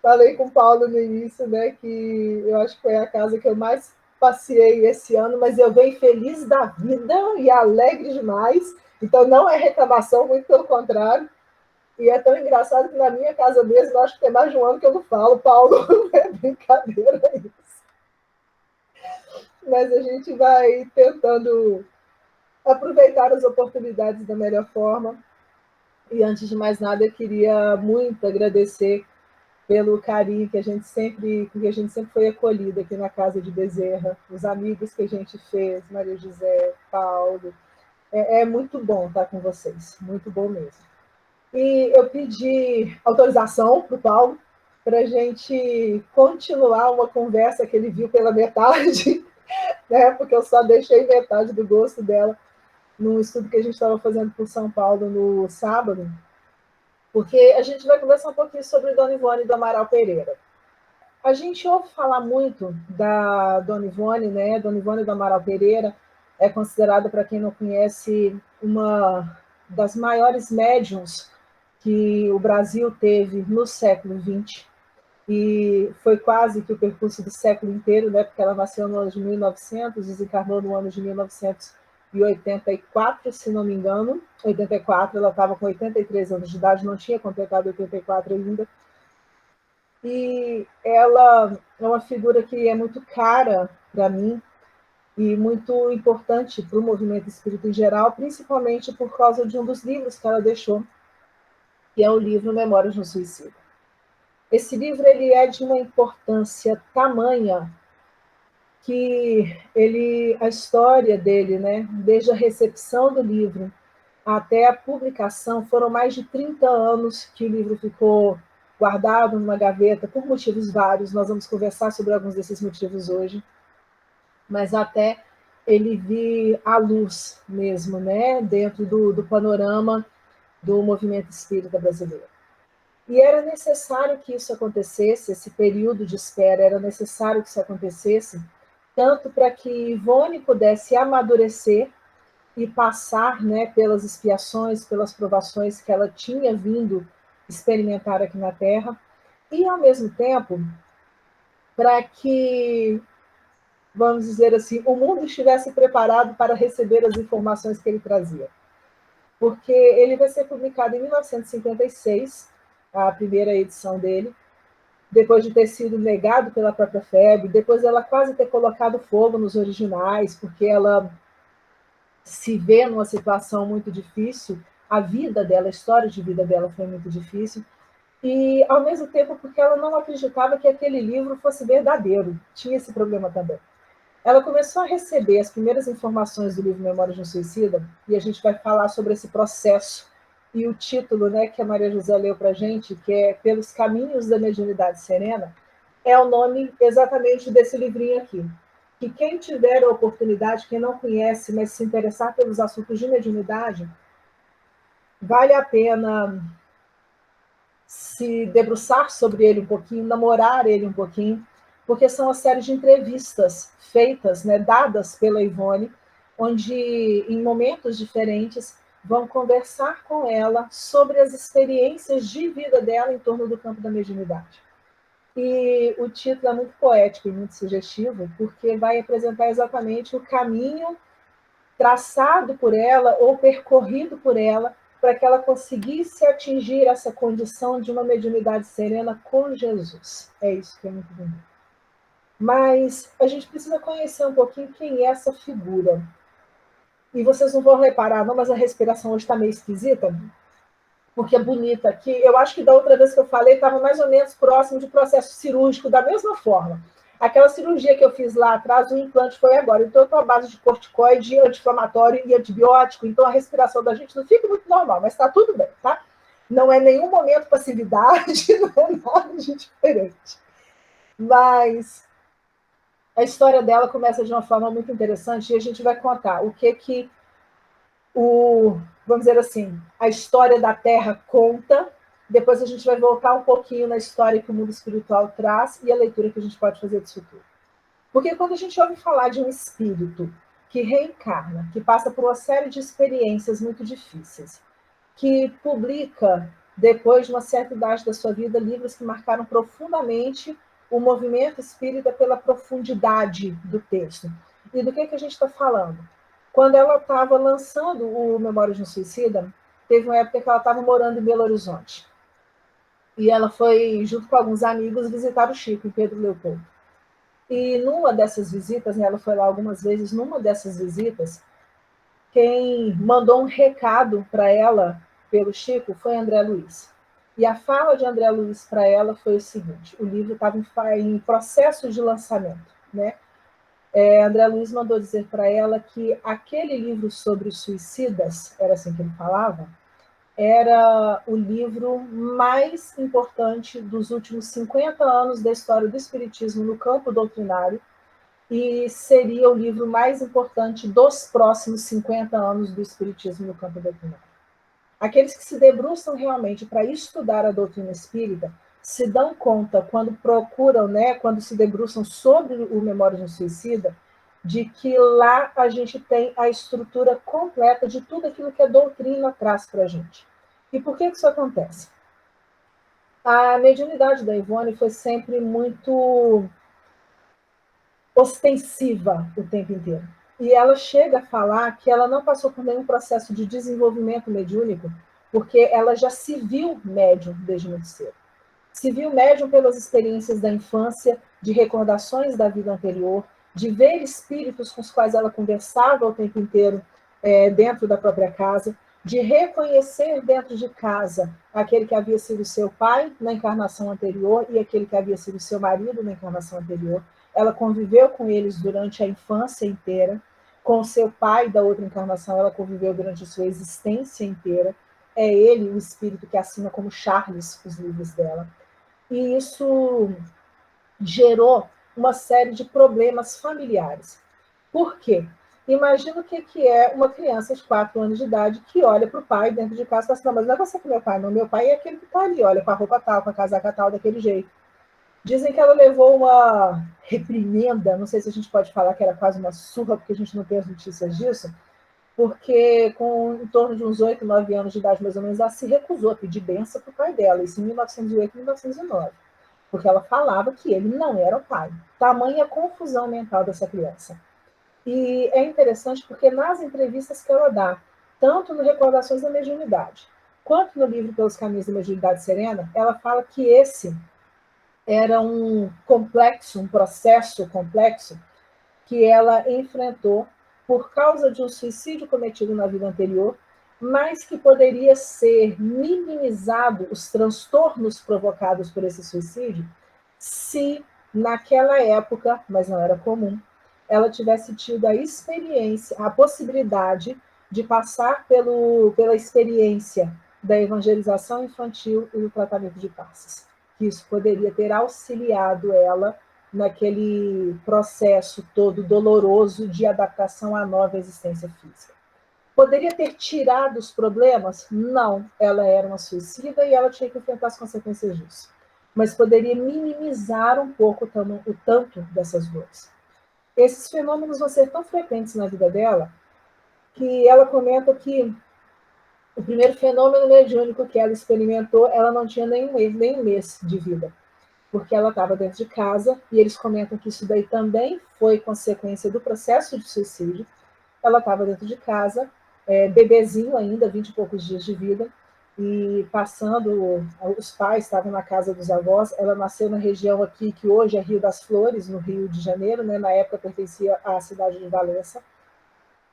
Falei com o Paulo no início, né, que eu acho que foi a casa que eu mais passeei esse ano, mas eu venho feliz da vida e alegre demais. Então, não é reclamação, muito pelo contrário. E é tão engraçado que na minha casa mesmo, eu acho que tem mais de um ano que eu não falo, Paulo, não é brincadeira isso. Mas a gente vai tentando aproveitar as oportunidades da melhor forma. E antes de mais nada, eu queria muito agradecer pelo carinho que a gente sempre foi acolhida aqui na casa de Bezerra, os amigos que a gente fez, Maria José, Paulo. É muito bom estar com vocês, muito bom mesmo. E eu pedi autorização para o Paulo para a gente continuar uma conversa que ele viu pela metade, né? Porque eu só deixei metade do gosto dela num estudo que a gente estava fazendo por São Paulo no sábado, porque a gente vai conversar um pouquinho sobre Dona Ivone do Amaral Pereira. A gente ouve falar muito da Dona Ivone, né? Dona Ivone do Amaral Pereira é considerada, para quem não conhece, uma das maiores médiums que o Brasil teve no século XX. E foi quase que o percurso do século inteiro, né? Porque ela nasceu no ano de 1900, desencarnou no ano de 1984, se não me engano. 84, ela estava com 83 anos de idade, não tinha completado 84 ainda. E ela é uma figura que é muito cara para mim e muito importante para o movimento espírita em geral, principalmente por causa de um dos livros que ela deixou, que é o livro Memórias de um Suicida. Esse livro ele é de uma importância tamanha que a história dele, né, desde a recepção do livro até a publicação, foram mais de 30 anos que o livro ficou guardado numa gaveta, por motivos vários, nós vamos conversar sobre alguns desses motivos hoje, mas até ele vir à luz mesmo, né, dentro do panorama do movimento espírita brasileiro. E era necessário que isso acontecesse, esse período de espera, era necessário que isso acontecesse, tanto para que Ivone pudesse amadurecer e passar, né, pelas expiações, pelas provações que ela tinha vindo experimentar aqui na Terra, e, ao mesmo tempo, para que, vamos dizer assim, o mundo estivesse preparado para receber as informações que ele trazia. Porque ele vai ser publicado em 1956, a primeira edição dele, depois de ter sido negado pela própria FEB, depois ela quase ter colocado fogo nos originais, porque ela se vê numa situação muito difícil, a vida dela, a história de vida dela foi muito difícil, e ao mesmo tempo porque ela não acreditava que aquele livro fosse verdadeiro, tinha esse problema também. Ela começou a receber as primeiras informações do livro Memórias de um Suicida, e a gente vai falar sobre esse processo, e o título, né, que a Maria José leu para a gente, que é Pelos Caminhos da Mediunidade Serena, é o nome exatamente desse livrinho aqui. Que quem tiver a oportunidade, quem não conhece, mas se interessar pelos assuntos de mediunidade, vale a pena se debruçar sobre ele um pouquinho, namorar ele um pouquinho, porque são uma série de entrevistas feitas, né, dadas pela Ivone, onde, em momentos diferentes, vão conversar com ela sobre as experiências de vida dela em torno do campo da mediunidade. E o título é muito poético e muito sugestivo, porque vai apresentar exatamente o caminho traçado por ela ou percorrido por ela para que ela conseguisse atingir essa condição de uma mediunidade serena com Jesus. É isso que é muito bonito. Mas a gente precisa conhecer um pouquinho quem é essa figura. E vocês não vão reparar, não, mas a respiração hoje está meio esquisita, porque é bonita aqui. Eu acho que da outra vez que eu falei estava mais ou menos próximo de processo cirúrgico, da mesma forma. Aquela cirurgia que eu fiz lá atrás, o implante foi agora. Então, eu estou à base de corticoide, anti-inflamatório e antibiótico, então a respiração da gente não fica muito normal, mas está tudo bem, tá? Não é nenhum momento passividade, não é nada de diferente. Mas a história dela começa de uma forma muito interessante e a gente vai contar o que vamos dizer assim, a história da Terra conta, depois a gente vai voltar um pouquinho na história que o mundo espiritual traz e a leitura que a gente pode fazer disso tudo. Porque quando a gente ouve falar de um espírito que reencarna, que passa por uma série de experiências muito difíceis, que publica depois de uma certa idade da sua vida, livros que marcaram profundamente o movimento espírita pela profundidade do texto. E do que a gente está falando? Quando ela estava lançando o Memórias de um Suicida, teve uma época que ela estava morando em Belo Horizonte. E ela foi, junto com alguns amigos, visitar o Chico, em Pedro Leopoldo. E numa dessas visitas, né, ela foi lá algumas vezes, numa dessas visitas, quem mandou um recado para ela, pelo Chico, foi André Luiz. E a fala de André Luiz para ela foi o seguinte: o livro estava em processo de lançamento, né? André Luiz mandou dizer para ela que aquele livro sobre os suicidas, era assim que ele falava, era o livro mais importante dos últimos 50 anos da história do espiritismo no campo doutrinário e seria o livro mais importante dos próximos 50 anos do espiritismo no campo doutrinário. Aqueles que se debruçam realmente para estudar a doutrina espírita se dão conta, quando procuram, né, quando se debruçam sobre o Memória de um Suicida, de que lá a gente tem a estrutura completa de tudo aquilo que a doutrina traz para a gente. E por que isso acontece? A mediunidade da Ivone foi sempre muito ostensiva o tempo inteiro. E ela chega a falar que ela não passou por nenhum processo de desenvolvimento mediúnico, porque ela já se viu médium desde muito cedo. Se viu médium pelas experiências da infância, de recordações da vida anterior, de ver espíritos com os quais ela conversava o tempo inteiro dentro da própria casa, de reconhecer dentro de casa aquele que havia sido seu pai na encarnação anterior e aquele que havia sido seu marido na encarnação anterior. Ela conviveu com eles durante a infância inteira. Com o seu pai da outra encarnação, ela conviveu durante a sua existência inteira. É ele o espírito que assina como Charles os livros dela. E isso gerou uma série de problemas familiares. Por quê? Imagina o que é uma criança de 4 anos de idade que olha para o pai dentro de casa e fala assim: não, mas não é você que é meu pai, não. Meu pai é aquele que está ali, olha, com a roupa tal, com a casaca tal, daquele jeito. Dizem que ela levou uma reprimenda, não sei se a gente pode falar que era quase uma surra, porque a gente não tem as notícias disso, porque com em torno de uns 8, 9 anos de idade, mais ou menos, ela se recusou a pedir benção para o pai dela, isso em 1908 e 1909, porque ela falava que ele não era o pai. Tamanha confusão mental dessa criança. E é interessante porque nas entrevistas que ela dá, tanto no Recordações da Mediunidade, quanto no livro Pelos Caminhos da Mediunidade Serena, ela fala que esse era um complexo, um processo complexo que ela enfrentou por causa de um suicídio cometido na vida anterior, mas que poderia ser minimizado os transtornos provocados por esse suicídio se naquela época, mas não era comum, ela tivesse tido a experiência, a possibilidade de passar pela experiência da evangelização infantil e do tratamento de passes. Isso poderia ter auxiliado ela naquele processo todo doloroso de adaptação à nova existência física. Poderia ter tirado os problemas? Não, ela era uma suicida e ela tinha que enfrentar as consequências disso. Mas poderia minimizar um pouco o tanto dessas dores. Esses fenômenos vão ser tão frequentes na vida dela que ela comenta que o primeiro fenômeno mediúnico que ela experimentou, ela não tinha nem um mês de vida, porque ela estava dentro de casa, e eles comentam que isso daí também foi consequência do processo de suicídio. Ela estava dentro de casa, bebezinho ainda, 20 e poucos dias de vida, e passando, os pais estavam na casa dos avós, ela nasceu na região aqui, que hoje é Rio das Flores, no Rio de Janeiro, né? Na época pertencia à cidade de Valença,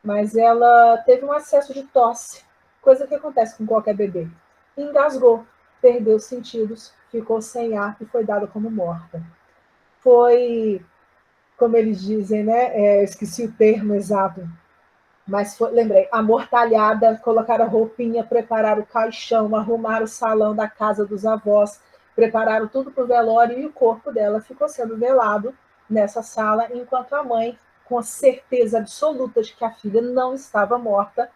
mas ela teve um acesso de tosse, coisa que acontece com qualquer bebê. Engasgou, perdeu os sentidos, ficou sem ar e foi dada como morta. Foi, como eles dizem, né? Esqueci o termo exato, mas foi, lembrei, amortalhada, colocaram a roupinha, prepararam o caixão, arrumaram o salão da casa dos avós, prepararam tudo para o velório e o corpo dela ficou sendo velado nessa sala, enquanto a mãe, com a certeza absoluta de que a filha não estava morta,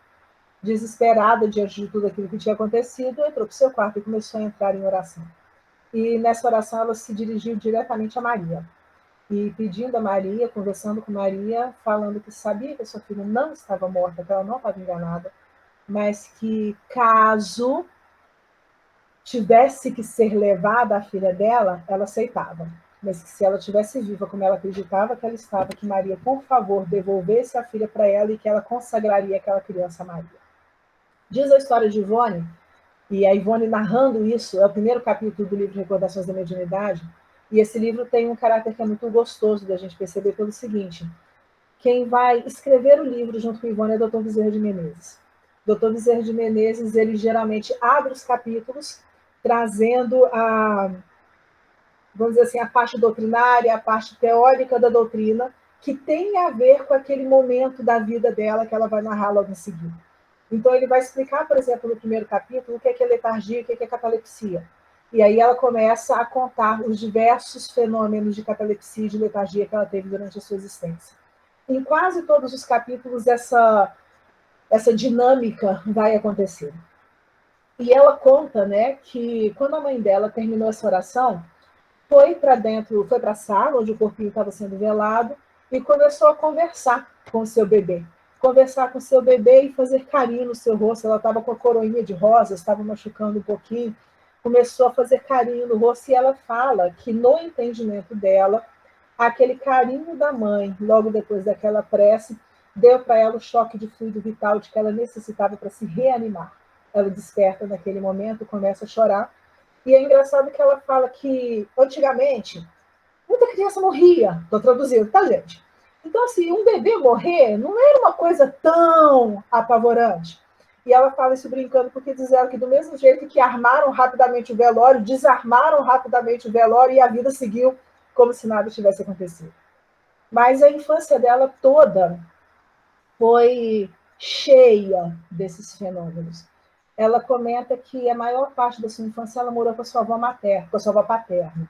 desesperada diante de tudo aquilo que tinha acontecido, entrou para o seu quarto e começou a entrar em oração. E nessa oração ela se dirigiu diretamente a Maria, e pedindo a Maria, conversando com Maria, falando que sabia que a sua filha não estava morta, que ela não estava enganada, mas que caso tivesse que ser levada a filha dela, ela aceitava. Mas que se ela tivesse viva, como ela acreditava que ela estava, que Maria, por favor, devolvesse a filha para ela e que ela consagraria aquela criança a Maria. Diz a história de Ivone, e a Ivone narrando isso, é o primeiro capítulo do livro Recordações da Mediunidade, e esse livro tem um caráter que é muito gostoso da gente perceber pelo seguinte: quem vai escrever o livro junto com Ivone é o Dr. Bezerra de Menezes. Dr. Bezerra de Menezes, ele geralmente abre os capítulos trazendo vamos dizer assim, a parte doutrinária, a parte teórica da doutrina, que tem a ver com aquele momento da vida dela que ela vai narrar logo em seguida. Então, ele vai explicar, por exemplo, no primeiro capítulo, o que é letargia, o que é catalepsia. E aí ela começa a contar os diversos fenômenos de catalepsia e de letargia que ela teve durante a sua existência. Em quase todos os capítulos, essa dinâmica vai acontecer. E ela conta, né, que quando a mãe dela terminou essa oração, foi para dentro, foi para a sala onde o corpinho estava sendo velado e começou a conversar com o seu bebê. Conversar com o seu bebê e fazer carinho no seu rosto. Ela estava com a coroinha de rosas, estava machucando um pouquinho. Começou a fazer carinho no rosto e ela fala que, no entendimento dela, aquele carinho da mãe, logo depois daquela prece, deu para ela o choque de fluido vital de que ela necessitava para se reanimar. Ela desperta naquele momento, começa a chorar. E é engraçado que ela fala que, antigamente, muita criança morria. Estou traduzindo, tá, gente? Então, assim, um bebê morrer não era uma coisa tão apavorante. E ela fala isso brincando, porque diz ela que do mesmo jeito que armaram rapidamente o velório, desarmaram rapidamente o velório e a vida seguiu como se nada tivesse acontecido. Mas a infância dela toda foi cheia desses fenômenos. Ela comenta que a maior parte da sua infância ela morou com a sua avó materna, com a sua avó paterna.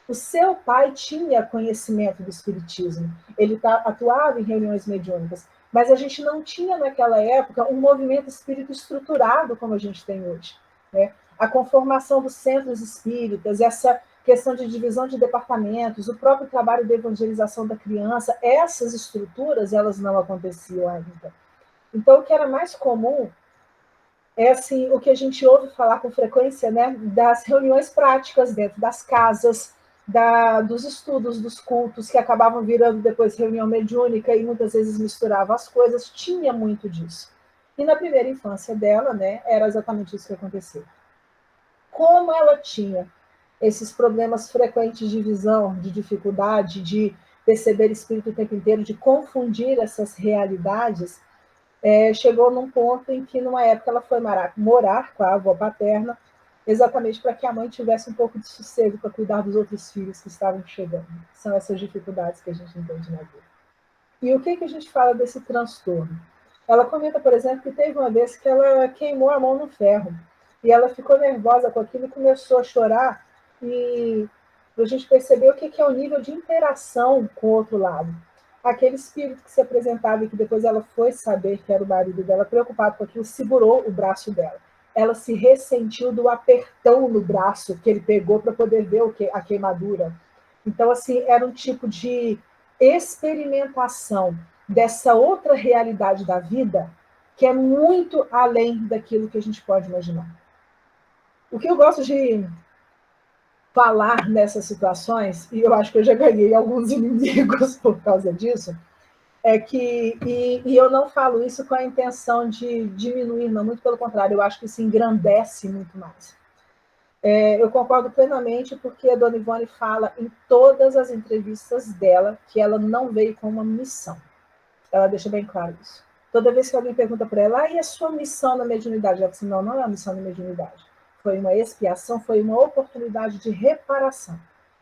O seu pai tinha conhecimento do espiritismo, ele atuava em reuniões mediúnicas, mas a gente não tinha naquela época um movimento espírita estruturado como a gente tem hoje, né? A conformação dos centros espíritas, essa questão de divisão de departamentos, o próprio trabalho de evangelização da criança, essas estruturas elas não aconteciam ainda. Então, o que era mais comum é assim, o que a gente ouve falar com frequência, né, das reuniões práticas dentro das casas, dos estudos, dos cultos, que acabavam virando depois reunião mediúnica e muitas vezes misturavam as coisas, tinha muito disso. E na primeira infância dela, né, era exatamente isso que aconteceu. Como ela tinha esses problemas frequentes de visão, de dificuldade, de perceber espírito o tempo inteiro, de confundir essas realidades, chegou num ponto em que, numa época, ela foi morar com a avó paterna, exatamente para que a mãe tivesse um pouco de sossego para cuidar dos outros filhos que estavam chegando. São essas dificuldades que a gente entende na vida. E o que a gente fala desse transtorno? Ela comenta, por exemplo, que teve uma vez que ela queimou a mão no ferro, e ela ficou nervosa com aquilo e começou a chorar, e a gente percebeu o que é o nível de interação com o outro lado. Aquele espírito que se apresentava e que depois ela foi saber que era o marido dela, preocupado com aquilo, segurou o braço dela. Ela se ressentiu do apertão no braço que ele pegou para poder ver a queimadura. Então, assim, era um tipo de experimentação dessa outra realidade da vida que é muito além daquilo que a gente pode imaginar. O que eu gosto de falar nessas situações, e eu acho que eu já ganhei alguns inimigos por causa disso, é que, e eu não falo isso com a intenção de diminuir, não, muito pelo contrário, eu acho que isso engrandece muito mais. Eu concordo plenamente, porque a dona Ivone fala em todas as entrevistas dela que ela não veio com uma missão. Ela deixa bem claro isso. Toda vez que alguém pergunta para ela, e a sua missão na mediunidade? Ela diz, não, não é a missão na mediunidade. Foi uma expiação, foi uma oportunidade de reparação.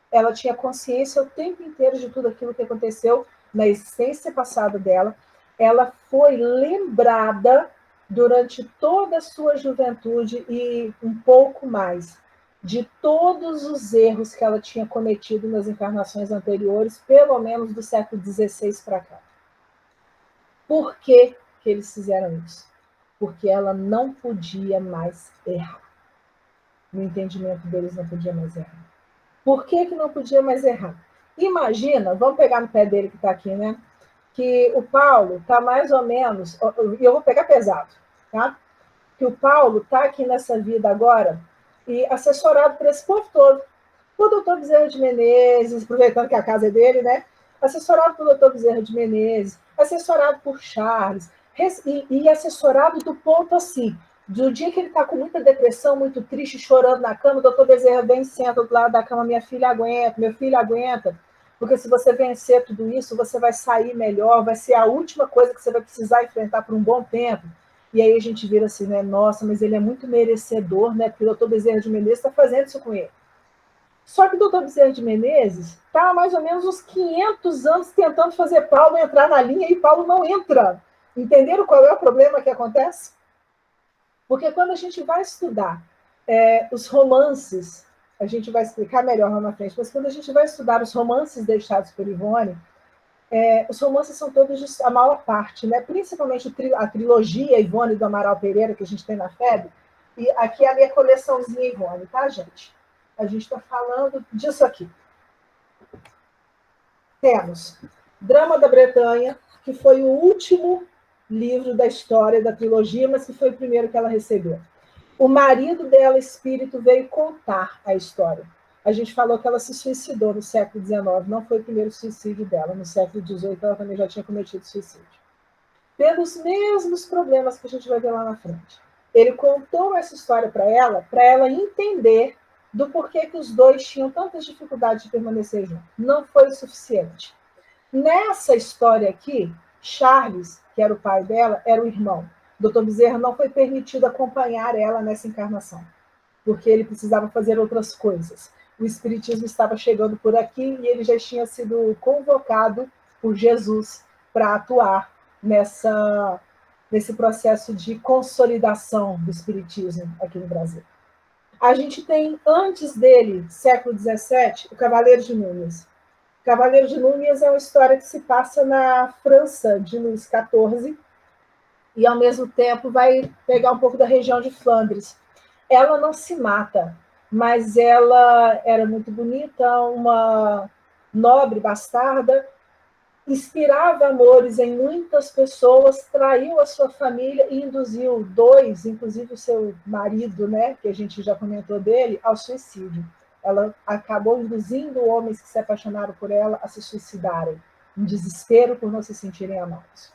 Ela tinha consciência o tempo inteiro de tudo aquilo que aconteceu na existência passada dela. Ela foi lembrada durante toda a sua juventude e um pouco mais de todos os erros que ela tinha cometido nas encarnações anteriores, pelo menos do século XVI para cá. Por que eles fizeram isso? Porque ela não podia mais errar. No entendimento deles, não podia mais errar. Por que não podia mais errar? Imagina, vamos pegar no pé dele que está aqui, né? Que o Paulo está mais ou menos, e eu vou pegar pesado, tá? Que o Paulo está aqui nessa vida agora e assessorado por esse povo todo. O doutor Bezerra de Menezes, aproveitando que a casa é dele, né? Assessorado pelo doutor Bezerra de Menezes, assessorado por Charles, e assessorado do ponto assim, do dia que ele está com muita depressão, muito triste, chorando na cama, o doutor Bezerra vem e senta do lado da cama, minha filha aguenta, meu filho aguenta, porque se você vencer tudo isso, você vai sair melhor, vai ser a última coisa que você vai precisar enfrentar por um bom tempo. E aí a gente vira assim, né? Nossa, mas ele é muito merecedor, né? Porque o doutor Bezerra de Menezes está fazendo isso com ele. Só que o doutor Bezerra de Menezes está há mais ou menos uns 500 anos tentando fazer Paulo entrar na linha e Paulo não entra. Entenderam qual é o problema que acontece? Porque quando a gente vai estudar os romances, a gente vai explicar melhor lá na frente, mas quando a gente vai estudar os romances deixados por Ivone, os romances são todos a maior parte, né? Principalmente a trilogia Ivone do Amaral Pereira, que a gente tem na FEB, e aqui é a minha coleçãozinha Ivone, tá, gente? A gente está falando disso aqui. Temos Drama da Bretanha, que foi o último livro da história da trilogia, mas que foi o primeiro que ela recebeu. O marido dela, espírito, veio contar a história. A gente falou que ela se suicidou no século XIX, não foi o primeiro suicídio dela. No século XVIII, ela também já tinha cometido suicídio. Pelos mesmos problemas que a gente vai ver lá na frente. Ele contou essa história para ela entender do porquê que os dois tinham tantas dificuldades de permanecer juntos. Não foi o suficiente. Nessa história aqui, Charles, que era o pai dela, era o irmão. Dr. Bezerra não foi permitido acompanhar ela nessa encarnação, porque ele precisava fazer outras coisas. O espiritismo estava chegando por aqui e ele já tinha sido convocado por Jesus para atuar nesse processo de consolidação do espiritismo aqui no Brasil. A gente tem, antes dele, século XVII, o Cavaleiro de Núñez. O Cavaleiro de Núñez é uma história que se passa na França de Luís XIV e, ao mesmo tempo, vai pegar um pouco da região de Flandres. Ela não se mata, mas ela era muito bonita, uma nobre bastarda, inspirava amores em muitas pessoas, traiu a sua família e induziu dois, inclusive o seu marido, né, que a gente já comentou dele, ao suicídio. Ela acabou induzindo homens que se apaixonaram por ela a se suicidarem, em desespero por não se sentirem amados.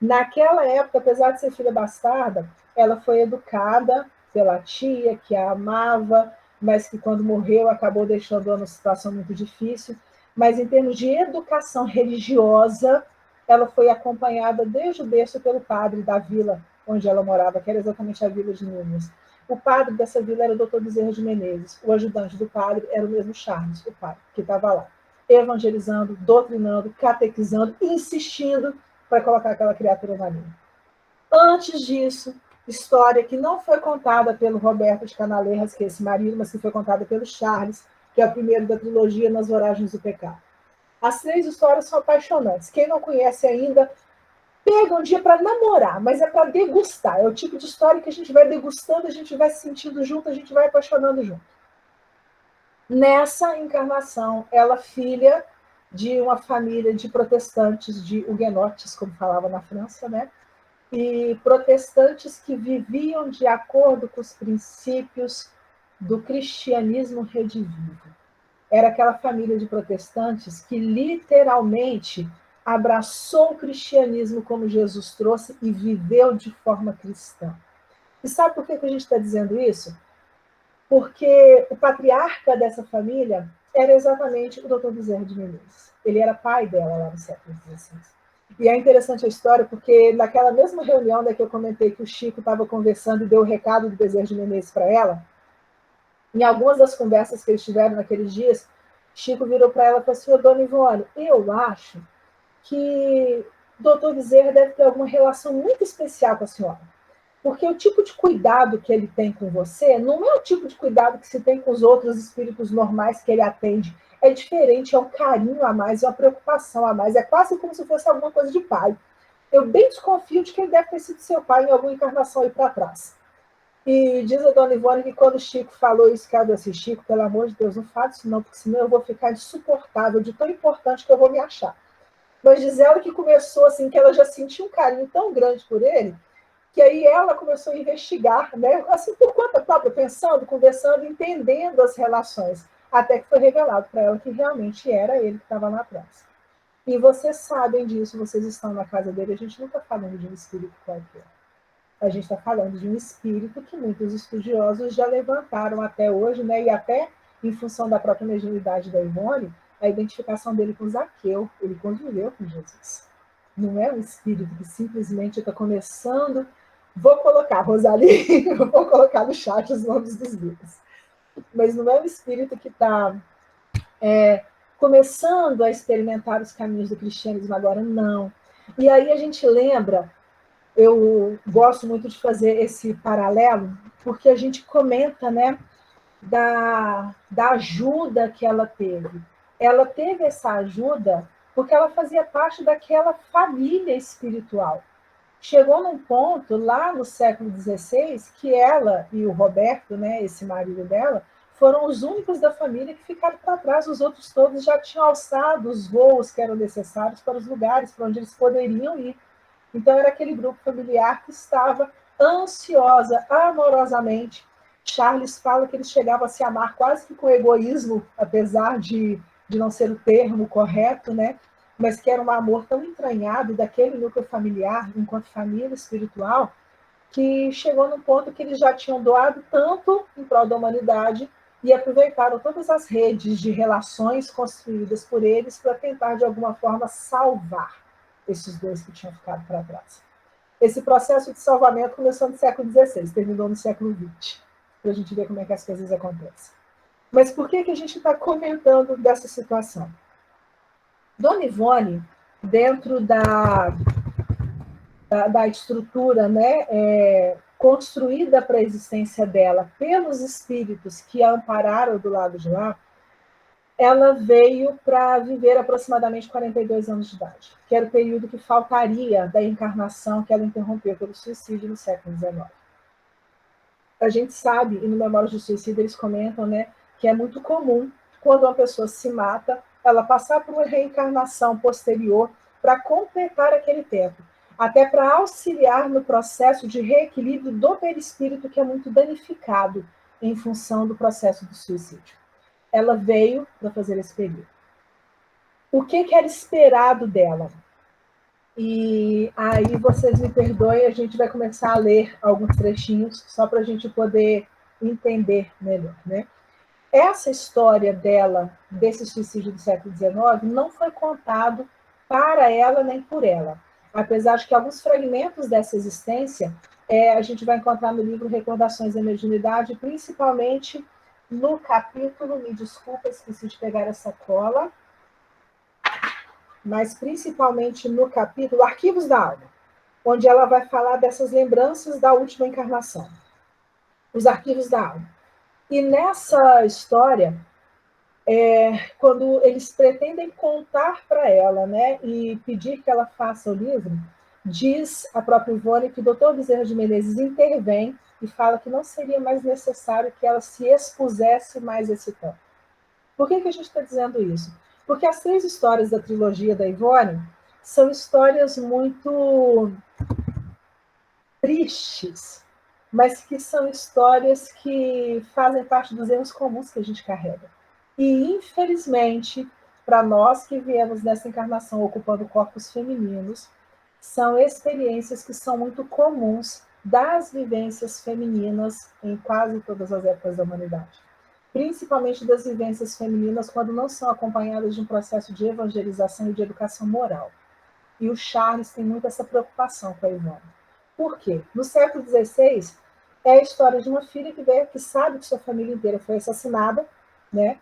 Naquela época, apesar de ser filha bastarda, ela foi educada pela tia, que a amava, mas que quando morreu acabou deixando-a numa situação muito difícil. Mas em termos de educação religiosa, ela foi acompanhada desde o berço pelo padre da vila onde ela morava, que era exatamente a vila de Núñez. O padre dessa vila era o doutor Bezerra de Menezes. O ajudante do padre era o mesmo Charles, o pai, que estava lá, evangelizando, doutrinando, catequizando, insistindo para colocar aquela criatura na linha. Antes disso, história que não foi contada pelo Roberto de Canaleiras, que é esse marido, mas que foi contada pelo Charles, que é o primeiro da trilogia Nas Voragens do Pecado. As três histórias são apaixonantes. Quem não conhece ainda, pega um dia para namorar, mas é para degustar. É o tipo de história que a gente vai degustando, a gente vai se sentindo junto, a gente vai apaixonando junto. Nessa encarnação, ela filha de uma família de protestantes, de huguenotes, como falava na França, né? E protestantes que viviam de acordo com os princípios do cristianismo redivivo. Era aquela família de protestantes que literalmente abraçou o cristianismo como Jesus trouxe e viveu de forma cristã. E sabe por que a gente está dizendo isso? Porque o patriarca dessa família era exatamente o doutor Bezerra de Menezes. Ele era pai dela lá no século XVI. E é interessante a história, porque naquela mesma reunião que eu comentei que o Chico estava conversando e deu o recado do Bezerra de Menezes para ela, em algumas das conversas que eles tiveram naqueles dias, Chico virou para ela e falou assim: dona Ivone, eu acho que o doutor Bezerra deve ter alguma relação muito especial com a senhora. Porque o tipo de cuidado que ele tem com você não é o tipo de cuidado que se tem com os outros espíritos normais que ele atende. É diferente, é um carinho a mais, é uma preocupação a mais. É quase como se fosse alguma coisa de pai. Eu bem desconfio de que ele deve ter sido seu pai em alguma encarnação aí para trás. E diz a dona Ivone que quando o Chico falou isso, que ela disse: Chico, pelo amor de Deus, não fale isso não, porque senão eu vou ficar insuportável, de tão importante que eu vou me achar. Mas diz ela que começou assim, que ela já sentiu um carinho tão grande por ele, que aí ela começou a investigar, né? Assim, por conta própria, pensando, conversando, entendendo as relações, até que foi revelado para ela que realmente era ele que estava lá atrás. E vocês sabem disso, vocês estão na casa dele, a gente não está falando de um espírito qualquer. A gente está falando de um espírito que muitos estudiosos já levantaram até hoje, né? E até em função da própria mediunidade da Ivone, a identificação dele com Zaqueu, ele conviveu com Jesus. Não é um espírito que simplesmente está começando. Vou colocar, Rosali, vou colocar no chat os nomes dos livros. Mas não é um espírito que está começando a experimentar os caminhos do cristianismo agora, não. E aí a gente lembra, eu gosto muito de fazer esse paralelo, porque a gente comenta, né, da ajuda que ela teve. Ela teve essa ajuda porque ela fazia parte daquela família espiritual. Chegou num ponto, lá no século XVI, que ela e o Roberto, né, esse marido dela, foram os únicos da família que ficaram para trás. Os outros todos já tinham alçado os voos que eram necessários para os lugares para onde eles poderiam ir. Então, era aquele grupo familiar que estava ansiosa, amorosamente. Charles fala que eles chegavam a se amar quase que com egoísmo, apesar de não ser o termo correto, né? Mas que era um amor tão entranhado daquele núcleo familiar, enquanto família espiritual, que chegou num ponto que eles já tinham doado tanto em prol da humanidade e aproveitaram todas as redes de relações construídas por eles para tentar, de alguma forma, salvar esses dois que tinham ficado para trás. Esse processo de salvamento começou no século XVI, terminou no século XX, para a gente ver como é que as coisas acontecem. Mas por que a gente está comentando dessa situação? Dona Ivone, dentro da estrutura, né, construída para a existência dela pelos espíritos que a ampararam do lado de lá, ela veio para viver aproximadamente 42 anos de idade, que era o período que faltaria da encarnação que ela interrompeu pelo suicídio no século XIX. A gente sabe, e no Memórias de Suicídio eles comentam, né, que é muito comum, quando uma pessoa se mata, ela passar por uma reencarnação posterior para completar aquele tempo, até para auxiliar no processo de reequilíbrio do perispírito, que é muito danificado em função do processo do suicídio. Ela veio para fazer esse período. O que era esperado dela? E aí vocês me perdoem, a gente vai começar a ler alguns trechinhos, só para a gente poder entender melhor, né? Essa história dela, desse suicídio do século XIX, não foi contado para ela nem por ela. Apesar de que alguns fragmentos dessa existência a gente vai encontrar no livro Recordações da Mediunidade, principalmente no capítulo, me desculpa, esqueci de pegar essa cola, mas principalmente no capítulo Arquivos da Alma, onde ela vai falar dessas lembranças da última encarnação, os arquivos da alma. E nessa história, quando eles pretendem contar para ela, né, e pedir que ela faça o livro, diz a própria Ivone que o Dr. Bezerra de Menezes intervém e fala que não seria mais necessário que ela se expusesse mais esse tempo. Por que a gente está dizendo isso? Porque as 3 histórias da trilogia da Ivone são histórias muito tristes, mas que são histórias que fazem parte dos erros comuns que a gente carrega. E, infelizmente, para nós que viemos nessa encarnação ocupando corpos femininos, são experiências que são muito comuns das vivências femininas em quase todas as épocas da humanidade. Principalmente das vivências femininas quando não são acompanhadas de um processo de evangelização e de educação moral. E o Charles tem muito essa preocupação com a Ivone. Por quê? No século XVI, é a história de uma filha que sabe que sua família inteira foi assassinada, né?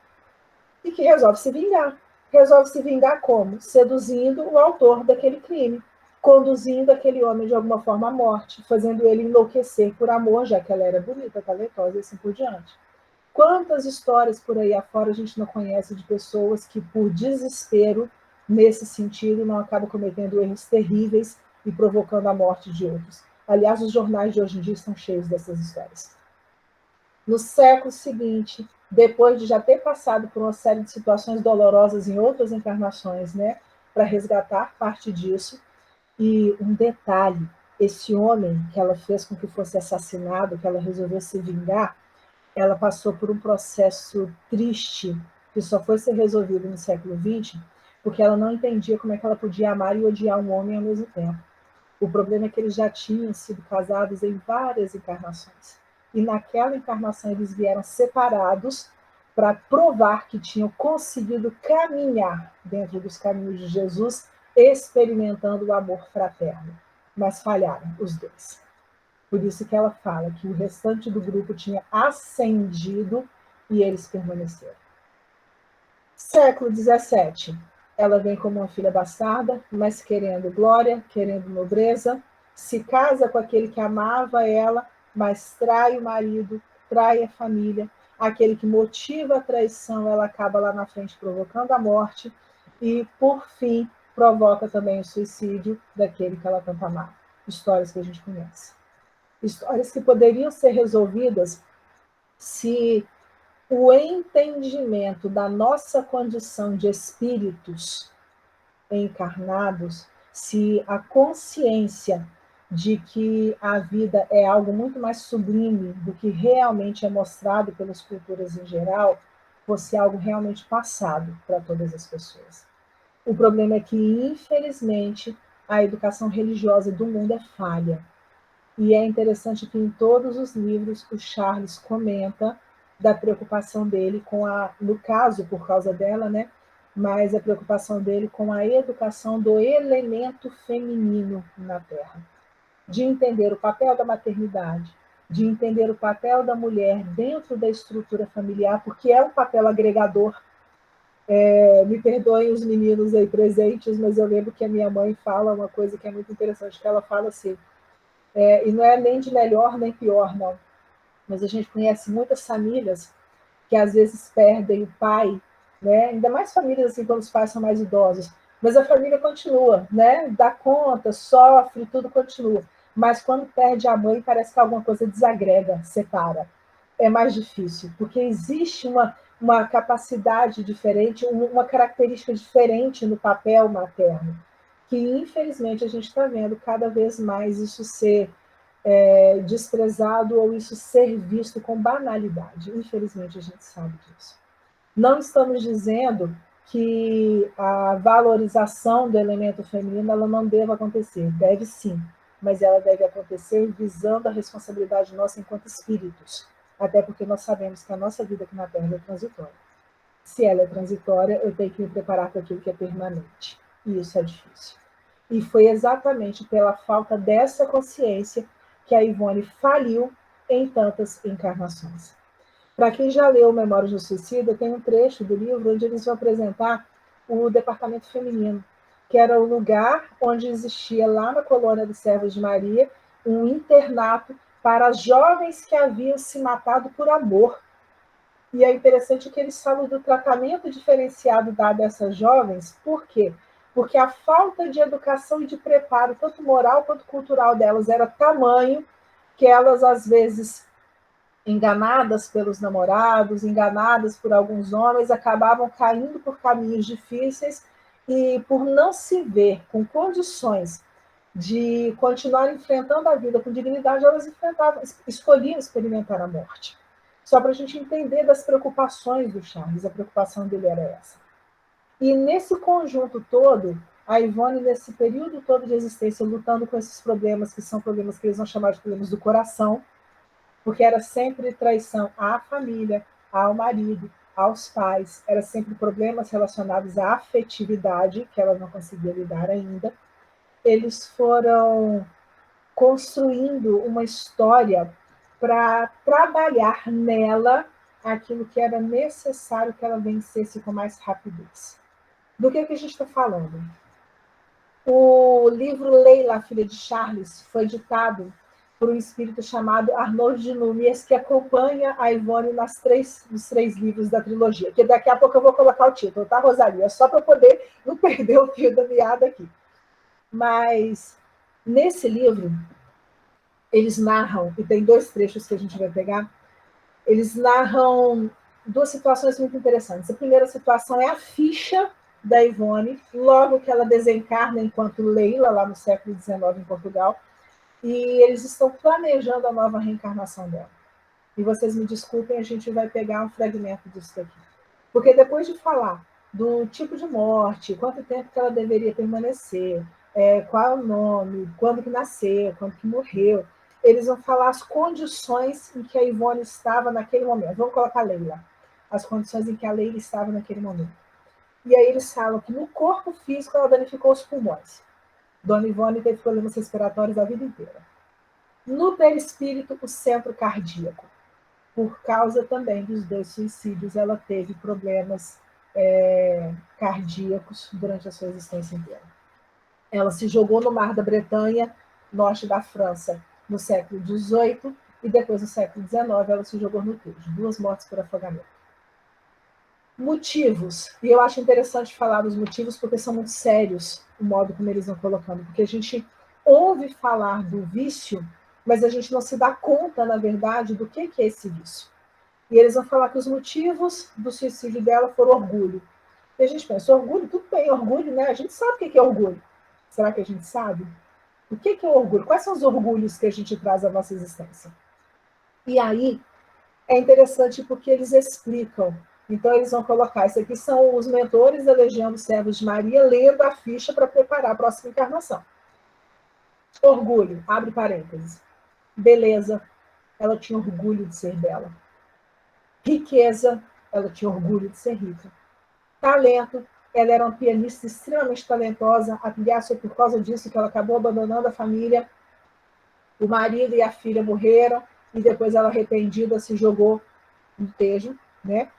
E que resolve se vingar. Resolve se vingar como? Seduzindo o autor daquele crime, conduzindo aquele homem de alguma forma à morte, fazendo ele enlouquecer por amor, já que ela era bonita, talentosa e assim por diante. Quantas histórias por aí afora a gente não conhece de pessoas que, por desespero, nesse sentido, não acabam cometendo erros terríveis e provocando a morte de outros. Aliás, os jornais de hoje em dia estão cheios dessas histórias. No século seguinte, depois de já ter passado por uma série de situações dolorosas em outras encarnações, né, para resgatar parte disso, e um detalhe, esse homem que ela fez com que fosse assassinado, que ela resolveu se vingar, ela passou por um processo triste, que só foi ser resolvido no século XX, porque ela não entendia como é que ela podia amar e odiar um homem ao mesmo tempo. O problema é que eles já tinham sido casados em várias encarnações. E naquela encarnação eles vieram separados para provar que tinham conseguido caminhar dentro dos caminhos de Jesus, experimentando o amor fraterno. Mas falharam os dois. Por isso que ela fala que o restante do grupo tinha ascendido e eles permaneceram. Século XVII, ela vem como uma filha bastarda, mas querendo glória, querendo nobreza, se casa com aquele que amava ela, mas trai o marido, trai a família, aquele que motiva a traição, ela acaba lá na frente provocando a morte e, por fim, provoca também o suicídio daquele que ela tanto amava. Histórias que a gente conhece. Histórias que poderiam ser resolvidas se o entendimento da nossa condição de espíritos encarnados, se a consciência de que a vida é algo muito mais sublime do que realmente é mostrado pelas culturas em geral, fosse algo realmente passado para todas as pessoas. O problema é que, infelizmente, a educação religiosa do mundo é falha. E é interessante que em todos os livros o Charles comenta da preocupação dele com no caso, por causa dela, né? Mas a preocupação dele com a educação do elemento feminino na Terra. De entender o papel da maternidade, de entender o papel da mulher dentro da estrutura familiar, porque é um papel agregador. Me perdoem os meninos aí presentes, mas eu lembro que a minha mãe fala uma coisa que é muito interessante, que ela fala assim, e não é nem de melhor nem pior, não. Mas a gente conhece muitas famílias que às vezes perdem o pai, né? Ainda mais famílias assim quando os pais são mais idosos. Mas a família continua, né? Dá conta, sofre, tudo continua. Mas quando perde a mãe, parece que alguma coisa desagrega, separa. É mais difícil, porque existe uma capacidade diferente, uma característica diferente no papel materno, que infelizmente a gente está vendo cada vez mais isso ser desprezado ou isso ser visto com banalidade. Infelizmente, a gente sabe disso. Não estamos dizendo que a valorização do elemento feminino ela não deva acontecer. Deve sim, mas ela deve acontecer visando a responsabilidade nossa enquanto espíritos. Até porque nós sabemos que a nossa vida aqui na Terra é transitória. Se ela é transitória, eu tenho que me preparar para aquilo que é permanente. E isso é difícil. E foi exatamente pela falta dessa consciência que a Ivone faliu em tantas encarnações. Para quem já leu Memórias do Suicida, tem um trecho do livro onde eles vão apresentar o departamento feminino, que era o lugar onde existia lá na colônia dos Servos de Maria um internato para as jovens que haviam se matado por amor. E é interessante que eles falam do tratamento diferenciado dado a essas jovens. Por quê? Porque a falta de educação e de preparo, tanto moral quanto cultural delas, era tamanho que elas, às vezes, enganadas pelos namorados, enganadas por alguns homens, acabavam caindo por caminhos difíceis e, por não se ver com condições de continuar enfrentando a vida com dignidade, elas escolhiam experimentar a morte. Só para a gente entender das preocupações do Charles, a preocupação dele era essa. E nesse conjunto todo, a Ivone, nesse período todo de existência, lutando com esses problemas, que são problemas que eles vão chamar de problemas do coração, porque era sempre traição à família, ao marido, aos pais, era sempre problemas relacionados à afetividade, que ela não conseguia lidar ainda. Eles foram construindo uma história para trabalhar nela aquilo que era necessário que ela vencesse com mais rapidez. Do que a gente está falando? O livro Leila, Filha de Charles, foi ditado por um espírito chamado Arnaud de Numies, que acompanha a Ivone nos três livros da trilogia, que daqui a pouco eu vou colocar o título, tá, Rosalia? Só para poder não perder o fio da meada aqui. Mas, nesse livro, eles narram, e tem 2 trechos que a gente vai pegar, eles narram 2 situações muito interessantes. A primeira situação é a ficha da Ivone, logo que ela desencarna enquanto Leila, lá no século XIX, em Portugal, e eles estão planejando a nova reencarnação dela. E vocês me desculpem, a gente vai pegar um fragmento disso daqui. Porque depois de falar do tipo de morte, quanto tempo que ela deveria permanecer, qual é o nome, quando que nasceu, quando que morreu, eles vão falar as condições em que a Ivone estava naquele momento. Vamos colocar a Leila. As condições em que a Leila estava naquele momento. E aí eles falam que no corpo físico ela danificou os pulmões. Dona Ivone teve problemas respiratórios a vida inteira. No perispírito, o centro cardíaco. Por causa também dos 2 suicídios, ela teve problemas cardíacos durante a sua existência inteira. Ela se jogou no Mar da Bretanha, norte da França, no século XVIII, e depois, no século XIX, ela se jogou no Tejo. 2 mortes por afogamento. Motivos. E eu acho interessante falar dos motivos, porque são muito sérios o modo como eles vão colocando. Porque a gente ouve falar do vício, mas a gente não se dá conta, na verdade, do que é esse vício. E eles vão falar que os motivos do suicídio dela foram orgulho. E a gente pensa, orgulho, tudo bem, orgulho, né? A gente sabe o que é orgulho. Será que a gente sabe? O que é orgulho? Quais são os orgulhos que a gente traz à nossa existência? E aí, é interessante porque eles explicam. Então, eles vão colocar, isso aqui são os mentores da Legião dos Servos de Maria lendo a ficha para preparar a próxima encarnação. Orgulho, abre parênteses. Beleza, ela tinha orgulho de ser bela. Riqueza, ela tinha orgulho de ser rica. Talento, ela era uma pianista extremamente talentosa, aliás, foi por causa disso que ela acabou abandonando a família, o marido e a filha morreram, e depois ela, arrependida, se jogou no Tejo, né?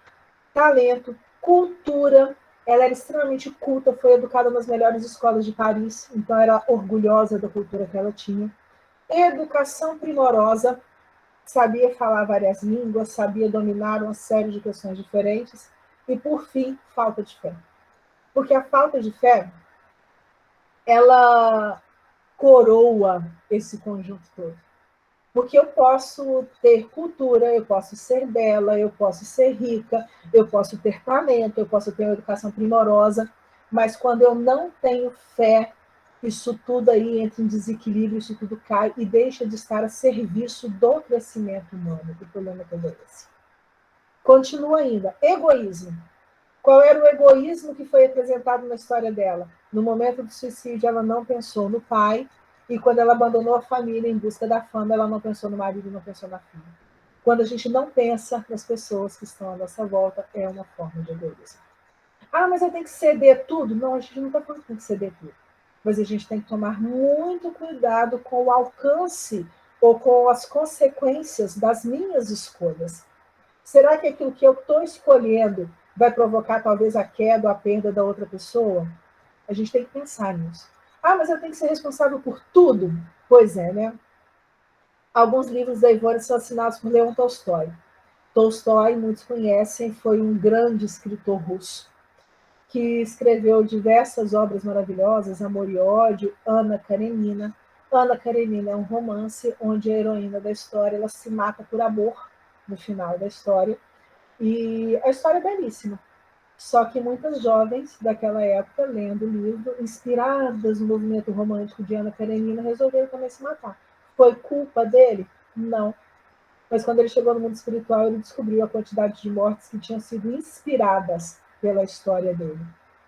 Talento, cultura, ela era extremamente culta, foi educada nas melhores escolas de Paris, então era orgulhosa da cultura que ela tinha. Educação primorosa, sabia falar várias línguas, sabia dominar uma série de questões diferentes. E, por fim, falta de fé. Porque a falta de fé, ela coroa esse conjunto todo. Porque eu posso ter cultura, eu posso ser bela, eu posso ser rica, eu posso ter talento, eu posso ter uma educação primorosa, mas quando eu não tenho fé, isso tudo aí entra em desequilíbrio, isso tudo cai e deixa de estar a serviço do crescimento humano. O problema todo é esse. Continua ainda. Egoísmo. Qual era o egoísmo que foi apresentado na história dela? No momento do suicídio, ela não pensou no pai, e quando ela abandonou a família em busca da fama, ela não pensou no marido, não pensou na filha. Quando a gente não pensa nas pessoas que estão à nossa volta, é uma forma de egoísmo. Ah, mas eu tenho que ceder tudo? Não, a gente não está falando que tem que ceder tudo. Mas a gente tem que tomar muito cuidado com o alcance ou com as consequências das minhas escolhas. Será que aquilo que eu estou escolhendo vai provocar talvez a queda ou a perda da outra pessoa? A gente tem que pensar nisso. Ah, mas eu tenho que ser responsável por tudo? Pois é, né? Alguns livros da Ivone são assinados por Leon Tolstói. Tolstói, muitos conhecem, foi um grande escritor russo que escreveu diversas obras maravilhosas, Amor e Ódio, Ana Karenina. Ana Karenina é um romance onde a heroína da história ela se mata por amor no final da história. E a história é belíssima. Só que muitas jovens daquela época, lendo o livro, inspiradas no movimento romântico de Ana Karenina, resolveram também se matar. Foi culpa dele? Não. Mas quando ele chegou no mundo espiritual, ele descobriu a quantidade de mortes que tinham sido inspiradas pela história dele.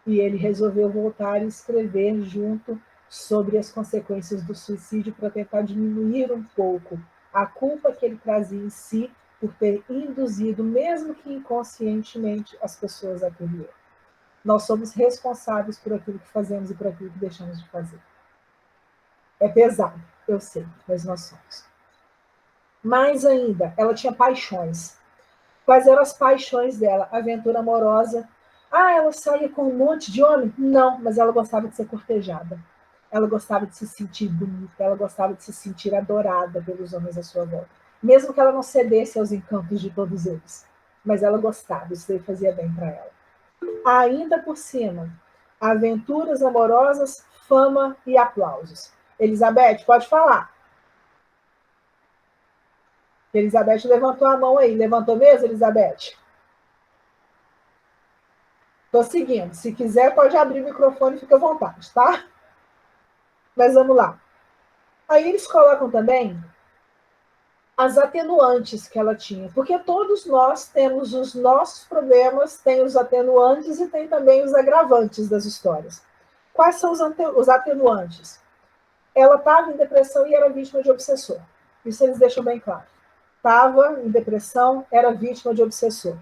E ele resolveu voltar e escrever junto sobre as consequências do suicídio para tentar diminuir um pouco a culpa que ele trazia em si por ter induzido, mesmo que inconscientemente, as pessoas àquele erro. Nós somos responsáveis por aquilo que fazemos e por aquilo que deixamos de fazer. É pesado, eu sei, mas nós somos. Mais ainda, ela tinha paixões. Quais eram as paixões dela? Aventura amorosa. Ah, ela saía com um monte de homem? Não, mas ela gostava de ser cortejada. Ela gostava de se sentir bonita, ela gostava de se sentir adorada pelos homens à sua volta. Mesmo que ela não cedesse aos encantos de todos eles. Mas ela gostava, isso daí fazia bem para ela. Ainda por cima, aventuras amorosas, fama e aplausos. Elizabeth, pode falar. Elizabeth levantou a mão aí. Levantou mesmo, Elizabeth? Estou seguindo. Se quiser, pode abrir o microfone, fica à vontade, tá? Mas vamos lá. Aí eles colocam também as atenuantes que ela tinha, porque todos nós temos os nossos problemas, tem os atenuantes e tem também os agravantes das histórias. Quais são os atenuantes? Ela estava em depressão e era vítima de obsessor. Isso eles deixam bem claro. Estava em depressão, era vítima de obsessor.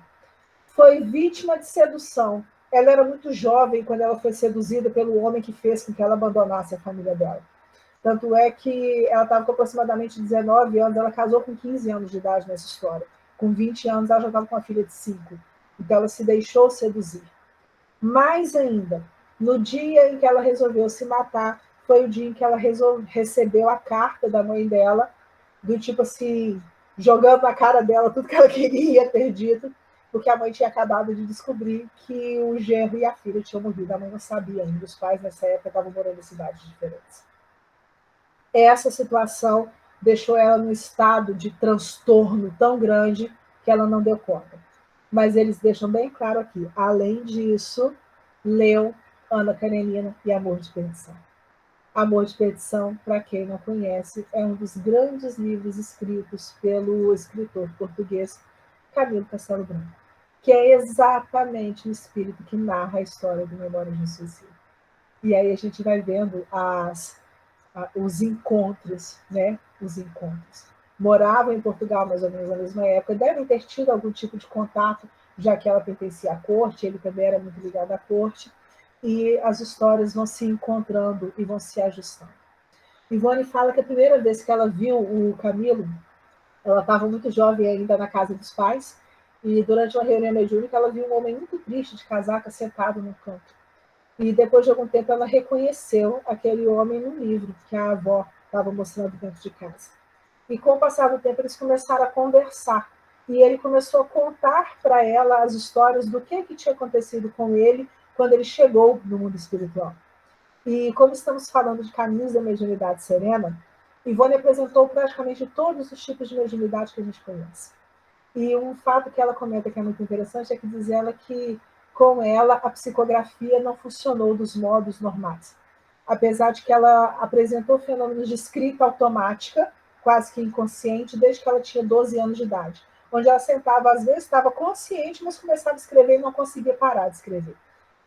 Foi vítima de sedução. Ela era muito jovem quando ela foi seduzida pelo homem que fez com que ela abandonasse a família dela. Tanto é que ela estava com aproximadamente 19 anos, ela casou com 15 anos de idade nessa história. Com 20 anos, ela já estava com uma filha de 5. Então, ela se deixou seduzir. Mais ainda, no dia em que ela resolveu se matar, foi o dia em que ela recebeu a carta da mãe dela, do tipo assim, jogando na cara dela tudo que ela queria ter dito, porque a mãe tinha acabado de descobrir que o genro e a filha tinham morrido. A mãe não sabia ainda, os pais nessa época estavam morando em cidades diferentes. Essa situação deixou ela num estado de transtorno tão grande que ela não deu conta. Mas eles deixam bem claro aqui, além disso, leu Ana Karenina e Amor de Perdição. Amor de Perdição, para quem não conhece, é um dos grandes livros escritos pelo escritor português Camilo Castelo Branco, que é exatamente o espírito que narra a história do Memórias de um Suicídio. E aí a gente vai vendo os encontros, né? Os encontros. Moravam em Portugal mais ou menos na mesma época, devem ter tido algum tipo de contato, já que ela pertencia à corte, ele também era muito ligado à corte, e as histórias vão se encontrando e vão se ajustando. Ivone fala que a primeira vez que ela viu o Camilo, ela estava muito jovem ainda na casa dos pais, e durante uma reunião mediúnica ela viu um homem muito triste de casaca sentado no canto. E depois de algum tempo ela reconheceu aquele homem no livro que a avó estava mostrando dentro de casa. E com o passar do tempo eles começaram a conversar. E ele começou a contar para ela as histórias do que tinha acontecido com ele quando ele chegou no mundo espiritual. E como estamos falando de caminhos da mediunidade serena, Ivone apresentou praticamente todos os tipos de mediunidade que a gente conhece. E um fato que ela comenta que é muito interessante é que diz ela que com ela a psicografia não funcionou dos modos normais. Apesar de que ela apresentou fenômenos de escrita automática, quase que inconsciente, desde que ela tinha 12 anos de idade. Onde ela sentava, às vezes estava consciente, mas começava a escrever e não conseguia parar de escrever.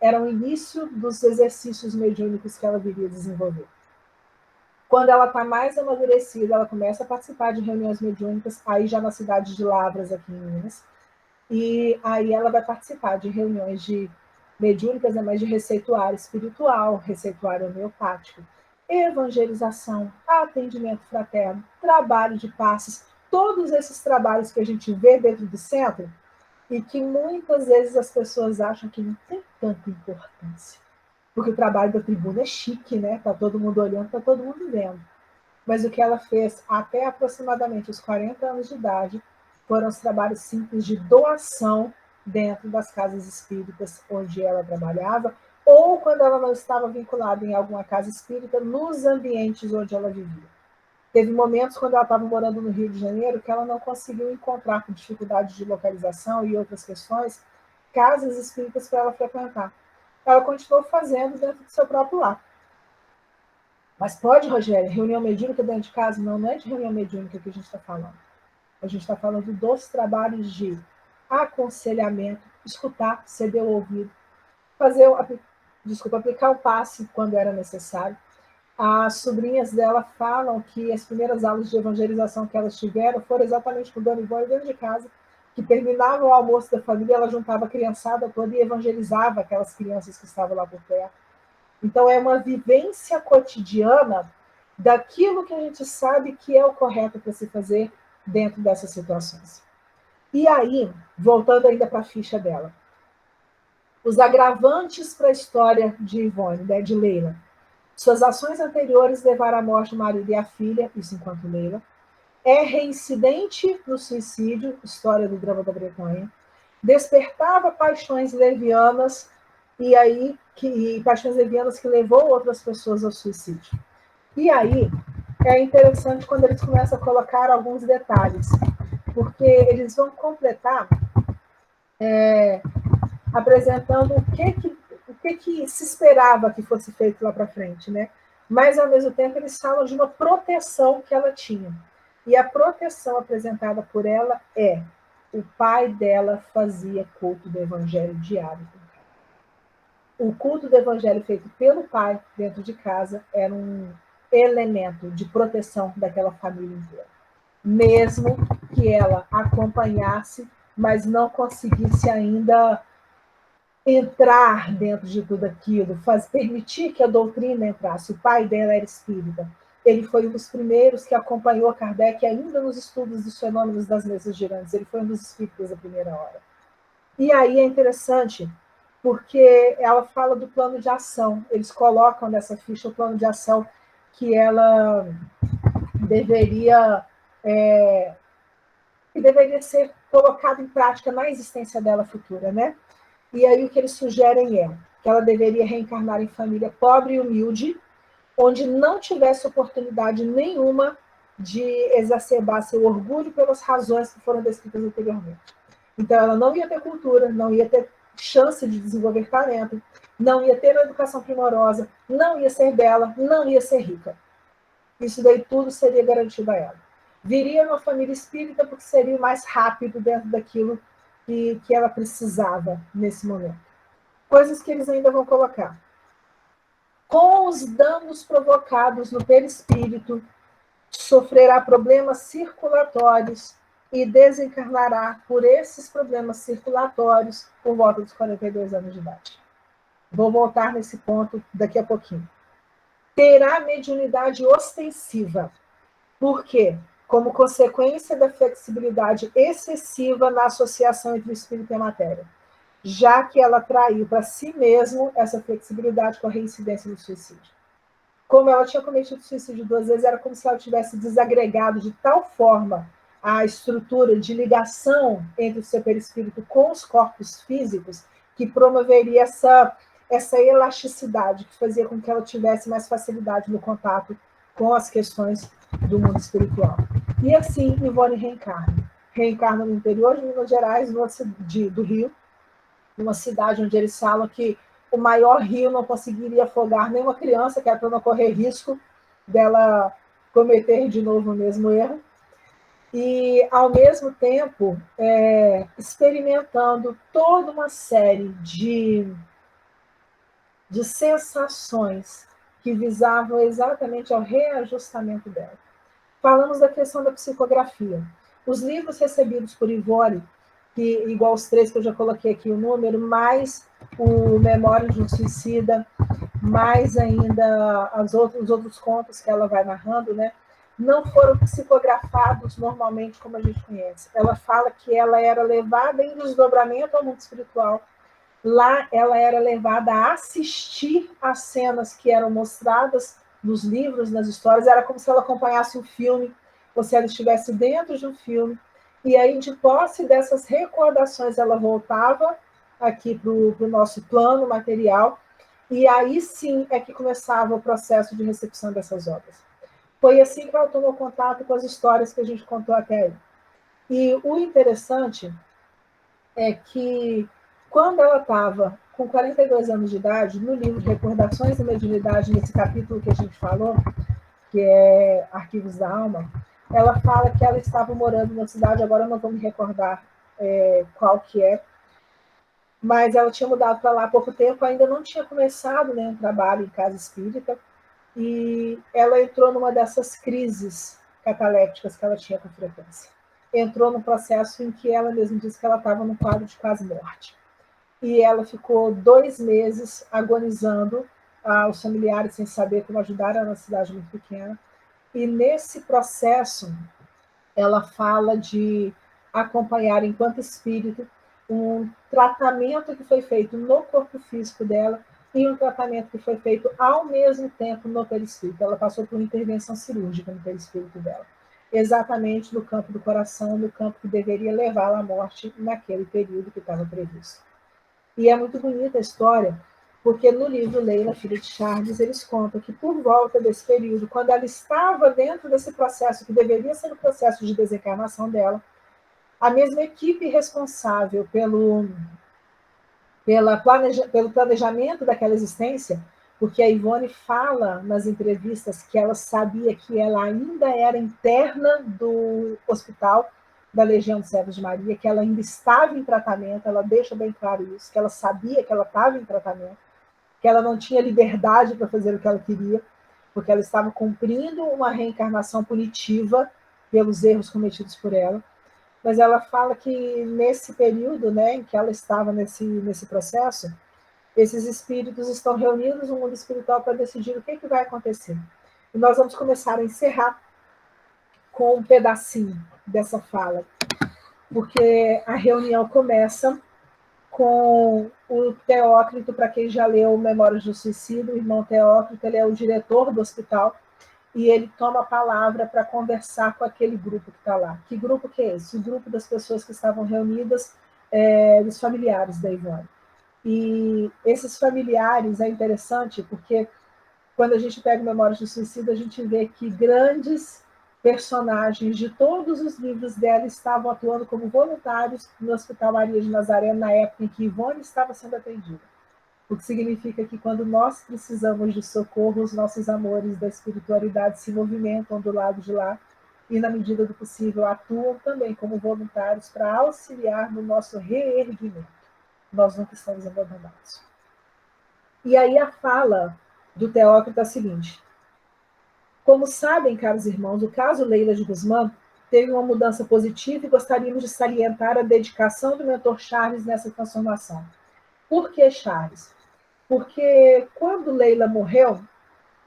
Era o início dos exercícios mediúnicos que ela viria desenvolver. Quando ela está mais amadurecida, ela começa a participar de reuniões mediúnicas, aí já na cidade de Lavras, aqui em Minas, e aí ela vai participar de reuniões de mediúnicas, mas de receituário espiritual, receituário homeopático, evangelização, atendimento fraterno, trabalho de passes, todos esses trabalhos que a gente vê dentro do centro e que muitas vezes as pessoas acham que não tem tanta importância. Porque o trabalho da tribuna é chique, né? Está todo mundo olhando, está todo mundo vendo. Mas o que ela fez até aproximadamente os 40 anos de idade foram os trabalhos simples de doação dentro das casas espíritas onde ela trabalhava, ou quando ela não estava vinculada em alguma casa espírita, nos ambientes onde ela vivia. Teve momentos quando ela estava morando no Rio de Janeiro que ela não conseguiu encontrar, com dificuldade de localização e outras questões, casas espíritas para ela frequentar. Ela continuou fazendo dentro do seu próprio lar. Mas pode, Rogério, reunião mediúnica dentro de casa? Não, não é de reunião mediúnica que a gente está falando. A gente está falando dos trabalhos de aconselhamento, escutar, ceder o ouvido, aplicar o passe quando era necessário. As sobrinhas dela falam que as primeiras aulas de evangelização que elas tiveram foram exatamente com Dona Ivone dentro de casa, que terminava o almoço da família, ela juntava a criançada toda e evangelizava aquelas crianças que estavam lá por perto. Então, é uma vivência cotidiana daquilo que a gente sabe que é o correto para se fazer dentro dessas situações. E aí, voltando ainda para a ficha dela, os agravantes para a história de Ivone, né, de Leila. Suas ações anteriores levaram à morte do marido e a filha, isso enquanto Leila. É reincidente no suicídio, história do drama da Bretanha. Despertava paixões levianas paixões levianas que levou outras pessoas ao suicídio. E aí é interessante quando eles começam a colocar alguns detalhes, porque eles vão completar apresentando o que se esperava que fosse feito lá para frente, né? mas, ao mesmo tempo, eles falam de uma proteção que ela tinha. E a proteção apresentada por ela é: o pai dela fazia culto do evangelho diário. O culto do evangelho feito pelo pai dentro de casa era um elemento de proteção daquela família inteira. Mesmo que ela acompanhasse, mas não conseguisse ainda entrar dentro de tudo aquilo, permitir que a doutrina entrasse. O pai dela era espírita. Ele foi um dos primeiros que acompanhou Kardec ainda nos estudos dos fenômenos das mesas girantes. Ele foi um dos espíritas da primeira hora. E aí é interessante, porque ela fala do plano de ação. Eles colocam nessa ficha o plano de ação que ela deveria, que deveria ser colocado em prática na existência dela futura, né? E aí o que eles sugerem é que ela deveria reencarnar em família pobre e humilde, onde não tivesse oportunidade nenhuma de exacerbar seu orgulho pelas razões que foram descritas anteriormente. Então, ela não ia ter cultura, não ia ter chance de desenvolver talento, não ia ter uma educação primorosa, não ia ser bela, não ia ser rica. Isso daí tudo seria garantido a ela. Viria uma família espírita porque seria o mais rápido dentro daquilo que ela precisava nesse momento. Coisas que eles ainda vão colocar. Com os danos provocados no perispírito, sofrerá problemas circulatórios e desencarnará por esses problemas circulatórios por volta dos 42 anos de idade. Vou voltar nesse ponto daqui a pouquinho. Terá mediunidade ostensiva. Por quê? Como consequência da flexibilidade excessiva na associação entre o espírito e a matéria, já que ela traiu para si mesmo essa flexibilidade com a reincidência do suicídio. Como ela tinha cometido suicídio 2 vezes, era como se ela tivesse desagregado de tal forma a estrutura de ligação entre o seu perispírito com os corpos físicos, que promoveria essa elasticidade, que fazia com que ela tivesse mais facilidade no contato com as questões do mundo espiritual. E assim, Ivone reencarna. Reencarna no interior de Minas Gerais, do Rio, numa cidade onde eles falam que o maior rio não conseguiria afogar nenhuma criança, que é para não correr risco dela cometer de novo o mesmo erro. E, ao mesmo tempo, experimentando toda uma série de sensações que visavam exatamente ao reajustamento dela. Falamos da questão da psicografia. Os livros recebidos por Ivone, que, igual os 3 que eu já coloquei aqui o número, mais o Memória de um Suicida, mais ainda os outros contos que ela vai narrando, né, não foram psicografados normalmente como a gente conhece. Ela fala que ela era levada em desdobramento ao mundo espiritual. Lá ela era levada a assistir às cenas que eram mostradas nos livros, nas histórias. Era como se ela acompanhasse um filme, ou se ela estivesse dentro de um filme. E aí, de posse dessas recordações, ela voltava aqui para o nosso plano material, e aí sim é que começava o processo de recepção dessas obras. Foi assim que ela tomou contato com as histórias que a gente contou até aí. E o interessante é que, quando ela estava com 42 anos de idade, no livro Recordações da Mediunidade, nesse capítulo que a gente falou, que é Arquivos da Alma, ela fala que ela estava morando na cidade, agora eu não vou me recordar qual que é, mas ela tinha mudado para lá há pouco tempo, ainda não tinha começado, né, um trabalho em casa espírita, e ela entrou numa dessas crises catalépticas que ela tinha com frequência. Entrou num processo em que ela mesma disse que ela estava num quadro de quase morte. E ela ficou 2 meses agonizando, os familiares sem saber como ajudar, era uma cidade muito pequena. E nesse processo, ela fala de acompanhar, enquanto espírito, um tratamento que foi feito no corpo físico dela e um tratamento que foi feito ao mesmo tempo no perispírito. Ela passou por uma intervenção cirúrgica no perispírito dela, exatamente no campo do coração, no campo que deveria levá-la à morte naquele período que estava previsto. E é muito bonita a história, porque no livro Leila, Filha de Charles, eles contam que por volta desse período, quando ela estava dentro desse processo, que deveria ser o processo de desencarnação dela, a mesma equipe responsável pelo planejamento daquela existência, porque a Ivone fala nas entrevistas que ela sabia que ela ainda era interna do hospital da Legião dos Servos de Maria, que ela ainda estava em tratamento, ela deixa bem claro isso, que ela sabia que ela estava em tratamento, que ela não tinha liberdade para fazer o que ela queria, porque ela estava cumprindo uma reencarnação punitiva pelos erros cometidos por ela. Mas ela fala que nesse período, né, em que ela estava nesse processo, esses espíritos estão reunidos no mundo espiritual para decidir o que vai acontecer. E nós vamos começar a encerrar com um pedacinho dessa fala, porque a reunião começa com o Teócrito, para quem já leu Memórias do Suicídio, o irmão Teócrito, ele é o diretor do hospital, e ele toma a palavra para conversar com aquele grupo que está lá. Que grupo que é esse? O grupo das pessoas que estavam reunidas, dos familiares da Ivone. E esses familiares é interessante porque quando a gente pega Memórias do Suicídio, a gente vê que grandes personagens de todos os livros dela estavam atuando como voluntários no Hospital Maria de Nazaré na época em que Ivone estava sendo atendida. O que significa que quando nós precisamos de socorro, os nossos amores da espiritualidade se movimentam do lado de lá e, na medida do possível, atuam também como voluntários para auxiliar no nosso reerguimento. Nós nunca estamos abandonados. E aí a fala do Teócrito é a seguinte: como sabem, caros irmãos, o caso Leila de Guzmán teve uma mudança positiva e gostaríamos de salientar a dedicação do mentor Charles nessa transformação. Por que Charles? Porque quando Leila morreu,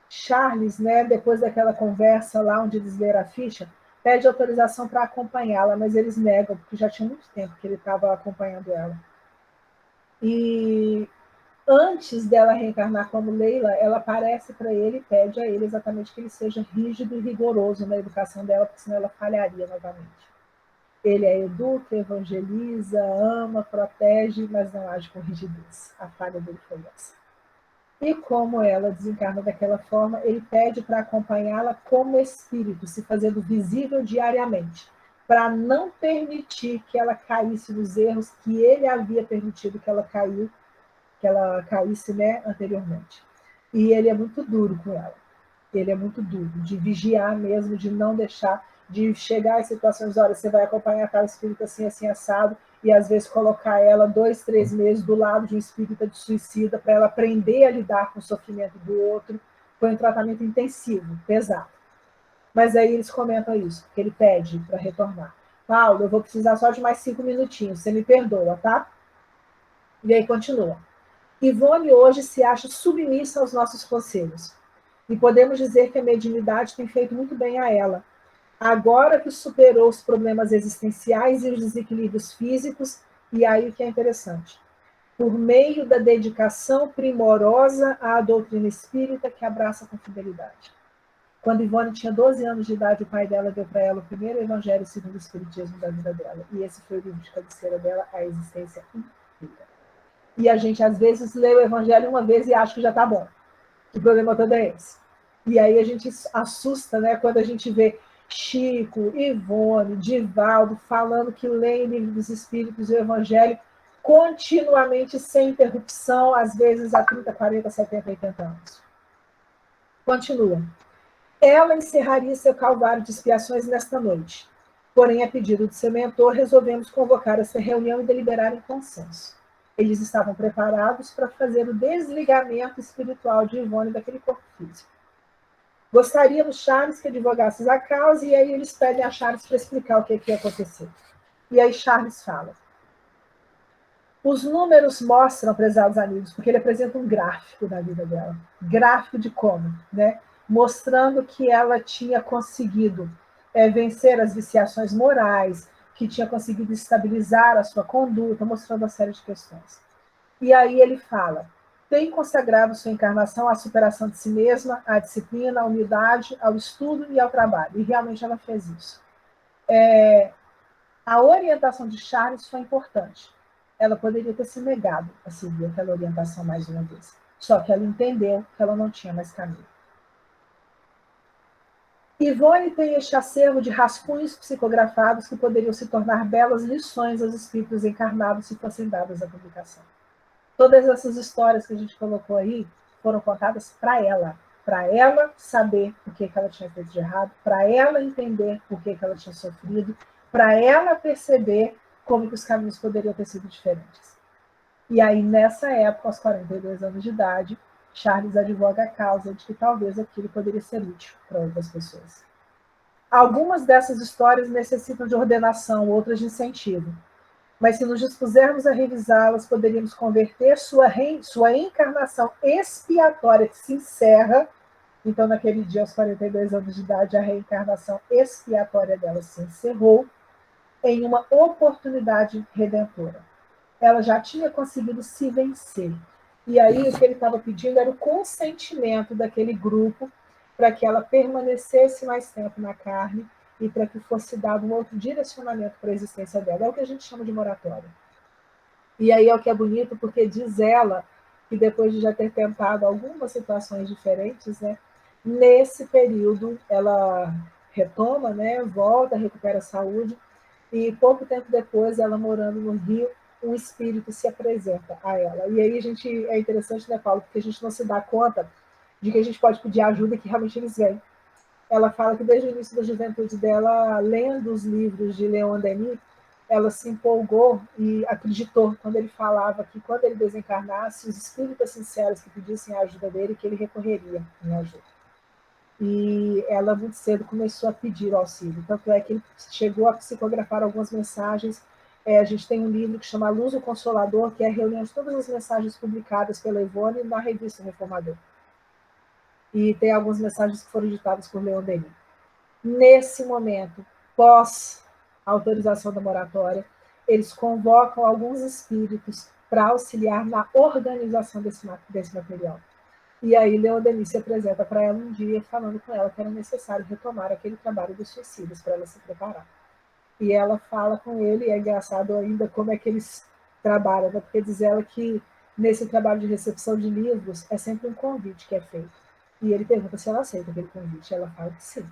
Charles, né, depois daquela conversa lá onde eles leram a ficha, pede autorização para acompanhá-la, mas eles negam, porque já tinha muito tempo que ele estava acompanhando ela. E antes dela reencarnar como Leila, ela aparece para ele e pede a ele exatamente que ele seja rígido e rigoroso na educação dela, porque senão ela falharia novamente. Ele a educa, evangeliza, ama, protege, mas não age com rigidez. A falha dele foi essa. E como ela desencarna daquela forma, ele pede para acompanhá-la como espírito, se fazendo visível diariamente, para não permitir que ela caísse nos erros que ele havia permitido que ela caísse, né, anteriormente. E ele é muito duro com ela. Ele é muito duro, de vigiar mesmo, de não deixar, de chegar em situações, olha, você vai acompanhar aquela espírita assim, assim, assado, e às vezes colocar ela 2, 3 meses do lado de um espírita de suicida, para ela aprender a lidar com o sofrimento do outro. Foi um tratamento intensivo, pesado. Mas aí eles comentam isso, que ele pede para retornar. Paulo, eu vou precisar só de mais 5 minutinhos, você me perdoa, tá? E aí continua. Ivone hoje se acha submissa aos nossos conselhos. E podemos dizer que a mediunidade tem feito muito bem a ela. Agora que superou os problemas existenciais e os desequilíbrios físicos, e aí o que é interessante, por meio da dedicação primorosa à doutrina espírita que abraça com fidelidade. Quando Ivone tinha 12 anos de idade, o pai dela deu para ela o primeiro evangelho segundo o espiritismo da vida dela. E esse foi o livro de cabeceira dela, a existência inteira. E a gente, às vezes, lê o evangelho uma vez e acha que já está bom. O problema todo é esse. E aí a gente assusta, né, quando a gente vê Chico, Ivone, Divaldo falando que leem o livro dos Espíritos e o Evangelho continuamente, sem interrupção, às vezes há 30, 40, 70, 80 anos. Continua. Ela encerraria seu calvário de expiações nesta noite. Porém, a pedido de seu mentor, resolvemos convocar essa reunião e deliberar em consenso. Eles estavam preparados para fazer o desligamento espiritual de Ivone daquele corpo físico. Gostaríamos, Charles, que advogasses a causa, e aí eles pedem a Charles para explicar o que ia acontecer. E aí Charles fala. Os números mostram, prezados amigos, porque ele apresenta um gráfico da vida dela. Gráfico de como, né? Mostrando que ela tinha conseguido vencer as viciações morais, que tinha conseguido estabilizar a sua conduta, mostrando uma série de questões. E aí ele fala, tem consagrado sua encarnação à superação de si mesma, à disciplina, à humildade, ao estudo e ao trabalho. E realmente ela fez isso. A orientação de Charles foi importante. Ela poderia ter se negado a seguir aquela orientação mais uma vez. Só que ela entendeu que ela não tinha mais caminho. Ivone tem este acervo de rascunhos psicografados que poderiam se tornar belas lições aos espíritos encarnados se fossem dadas à publicação. Todas essas histórias que a gente colocou aí foram contadas para ela saber o que ela tinha feito de errado, para ela entender por que ela tinha sofrido, para ela perceber como que os caminhos poderiam ter sido diferentes. E aí, nessa época, aos 42 anos de idade, Charles advoga a causa de que talvez aquilo poderia ser útil para outras pessoas. Algumas dessas histórias necessitam de ordenação, outras de incentivo. Mas se nos dispusermos a revisá-las, poderíamos converter sua encarnação expiatória, que se encerra. Então, naquele dia, aos 42 anos de idade, a reencarnação expiatória dela se encerrou em uma oportunidade redentora. Ela já tinha conseguido se vencer. E aí, o que ele estava pedindo era o consentimento daquele grupo para que ela permanecesse mais tempo na carne e para que fosse dado um outro direcionamento para a existência dela. É o que a gente chama de moratória. E aí é o que é bonito, porque diz ela que depois de já ter tentado algumas situações diferentes, né, nesse período ela retoma, né, volta, recupera a saúde, e pouco tempo depois, ela morando no Rio, um espírito se apresenta a ela. E aí é interessante, né, Paulo, porque a gente não se dá conta de que a gente pode pedir ajuda e que realmente eles vêm. Ela fala que desde o início da juventude dela, lendo os livros de Leon Denis, ela se empolgou e acreditou quando ele falava que quando ele desencarnasse, os espíritos sinceros que pedissem a ajuda dele, que ele recorreria em ajuda. E ela muito cedo começou a pedir auxílio. Tanto é que ele chegou a psicografar algumas mensagens. A gente tem um livro que chama Luz do Consolador, que é a reunião de todas as mensagens publicadas pela Ivone na revista Reformador. E tem algumas mensagens que foram ditadas por Leon Denis. Nesse momento, pós a autorização da moratória, eles convocam alguns espíritos para auxiliar na organização desse material. E aí Leon Denis se apresenta para ela um dia, falando com ela que era necessário retomar aquele trabalho dos suicidas para ela se preparar. E ela fala com ele, e é engraçado ainda como é que eles trabalham, né? Porque diz ela que nesse trabalho de recepção de livros é sempre um convite que é feito. E ele pergunta se ela aceita aquele convite. Ela fala que sim.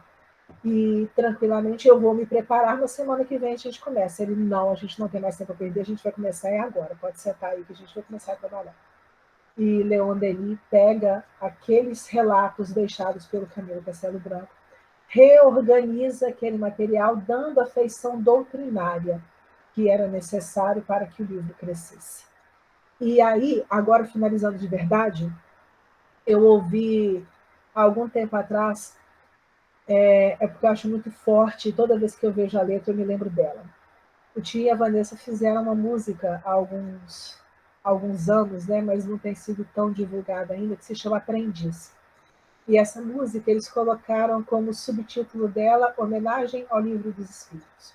E tranquilamente eu vou me preparar, na semana que vem a gente começa. Ele, não, a gente não tem mais tempo a perder, a gente vai começar agora. Pode sentar aí que a gente vai começar a trabalhar. E Leon Denis pega aqueles relatos deixados pelo Camilo Castelo Branco, reorganiza aquele material, dando a feição doutrinária que era necessário para que o livro crescesse. E aí, agora finalizando de verdade, eu ouvi há algum tempo atrás, porque eu acho muito forte, e toda vez que eu vejo a letra eu me lembro dela. O Tim e a Vanessa fizeram uma música há alguns anos, né, mas não tem sido tão divulgada ainda, que se chama Aprendiz. E essa música eles colocaram como subtítulo dela Homenagem ao Livro dos Espíritos.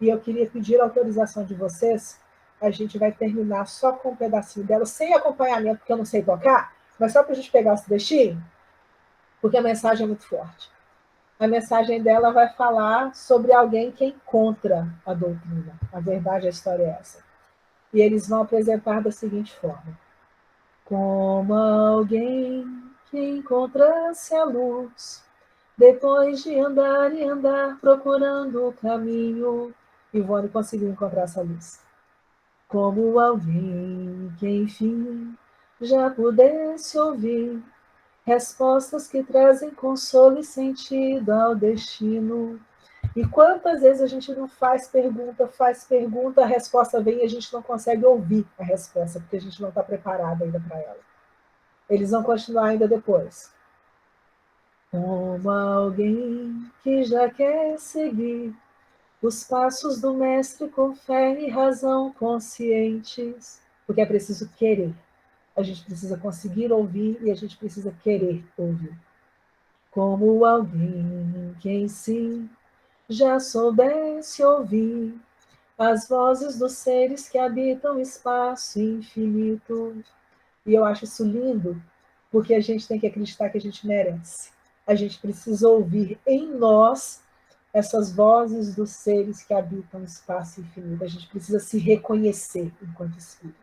E eu queria pedir a autorização de vocês, a gente vai terminar só com um pedacinho dela, sem acompanhamento, porque eu não sei tocar, mas só para a gente pegar esse trechinho, porque a mensagem é muito forte. A mensagem dela vai falar sobre alguém que encontra a doutrina. A verdade, a história é essa. E eles vão apresentar da seguinte forma: como alguém que encontra-se a luz, depois de andar e andar procurando o caminho, Ivone conseguiu encontrar essa luz. Como alguém que, enfim, já pudesse ouvir respostas que trazem consolo e sentido ao destino. E quantas vezes a gente não faz pergunta, a resposta vem e a gente não consegue ouvir a resposta, porque a gente não está preparado ainda para ela. Eles vão continuar ainda depois. Como alguém que já quer seguir os passos do mestre com fé e razão conscientes, porque é preciso querer. A gente precisa conseguir ouvir e a gente precisa querer ouvir. Como alguém que em si já soubesse ouvir as vozes dos seres que habitam o espaço infinito. E eu acho isso lindo, porque a gente tem que acreditar que a gente merece. A gente precisa ouvir em nós essas vozes dos seres que habitam o espaço infinito. A gente precisa se reconhecer enquanto espírito.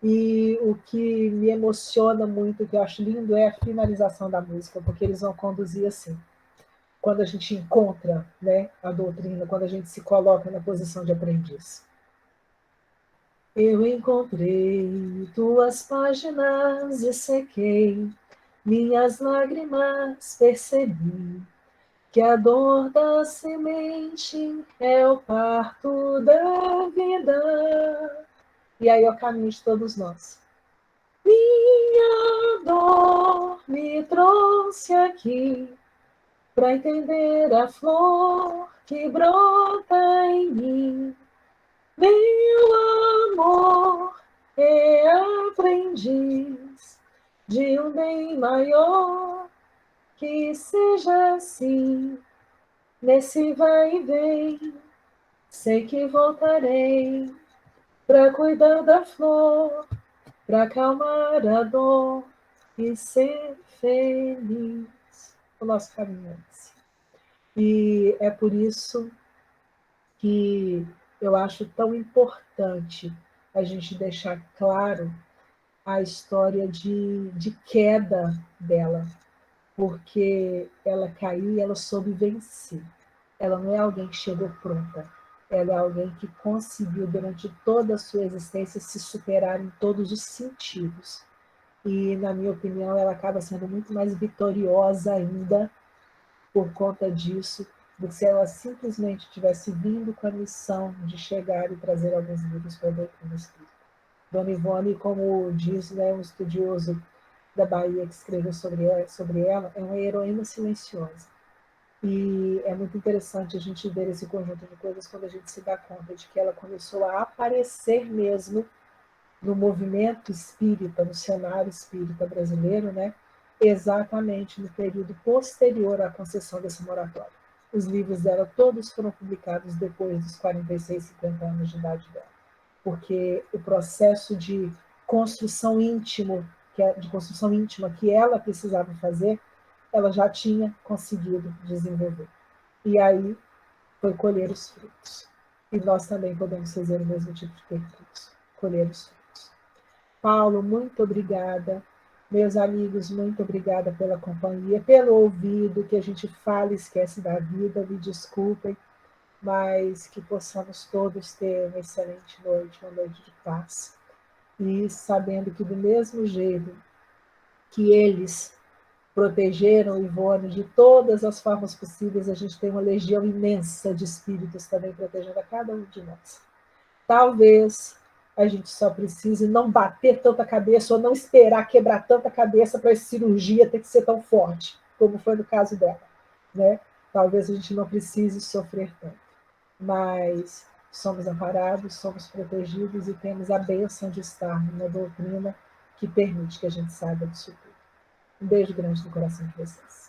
E o que me emociona muito, o que eu acho lindo, é a finalização da música, porque eles vão conduzir assim. Quando a gente encontra, né, a doutrina, quando a gente se coloca na posição de aprendiz. Eu encontrei tuas páginas e sequei minhas lágrimas, percebi que a dor da semente é o parto da vida. E aí é o caminho de todos nós. Minha dor me trouxe aqui para entender a flor que brota em mim. Meu amor é aprendiz de um bem maior, que seja assim, nesse vai e vem, sei que voltarei para cuidar da flor, para acalmar a dor e ser feliz. O nosso caminho é esse. E é por isso que eu acho tão importante a gente deixar claro a história de queda dela, porque ela caiu e ela soube vencer. Ela não é alguém que chegou pronta, ela é alguém que conseguiu, durante toda a sua existência, se superar em todos os sentidos. E, na minha opinião, ela acaba sendo muito mais vitoriosa ainda por conta disso, do que se ela simplesmente tivesse vindo com a missão de chegar e trazer alguns livros para a doutrina espírita. Dona Ivone, como diz, né, um estudioso da Bahia que escreveu sobre ela, é uma heroína silenciosa. E é muito interessante a gente ver esse conjunto de coisas quando a gente se dá conta de que ela começou a aparecer mesmo no movimento espírita, no cenário espírita brasileiro, né? Exatamente no período posterior à concessão desse moratório. Os livros dela todos foram publicados depois dos 46, 50 anos de idade dela, porque o processo de construção de construção íntima que ela precisava fazer, ela já tinha conseguido desenvolver. E aí foi colher os frutos. E nós também podemos fazer o mesmo tipo de percurso, colher os frutos. Paulo, muito obrigada. Meus amigos, muito obrigada pela companhia, pelo ouvido, que a gente fala e esquece da vida, me desculpem, mas que possamos todos ter uma excelente noite, uma noite de paz. E sabendo que do mesmo jeito que eles protegeram Ivone de todas as formas possíveis, a gente tem uma legião imensa de espíritos também protegendo a cada um de nós. Talvez a gente só precise não bater tanta cabeça ou não esperar quebrar tanta cabeça para a cirurgia ter que ser tão forte, como foi no caso dela, né? Talvez a gente não precise sofrer tanto, mas somos amparados, somos protegidos e temos a bênção de estar numa doutrina que permite que a gente saiba disso tudo. Um beijo grande no coração de vocês.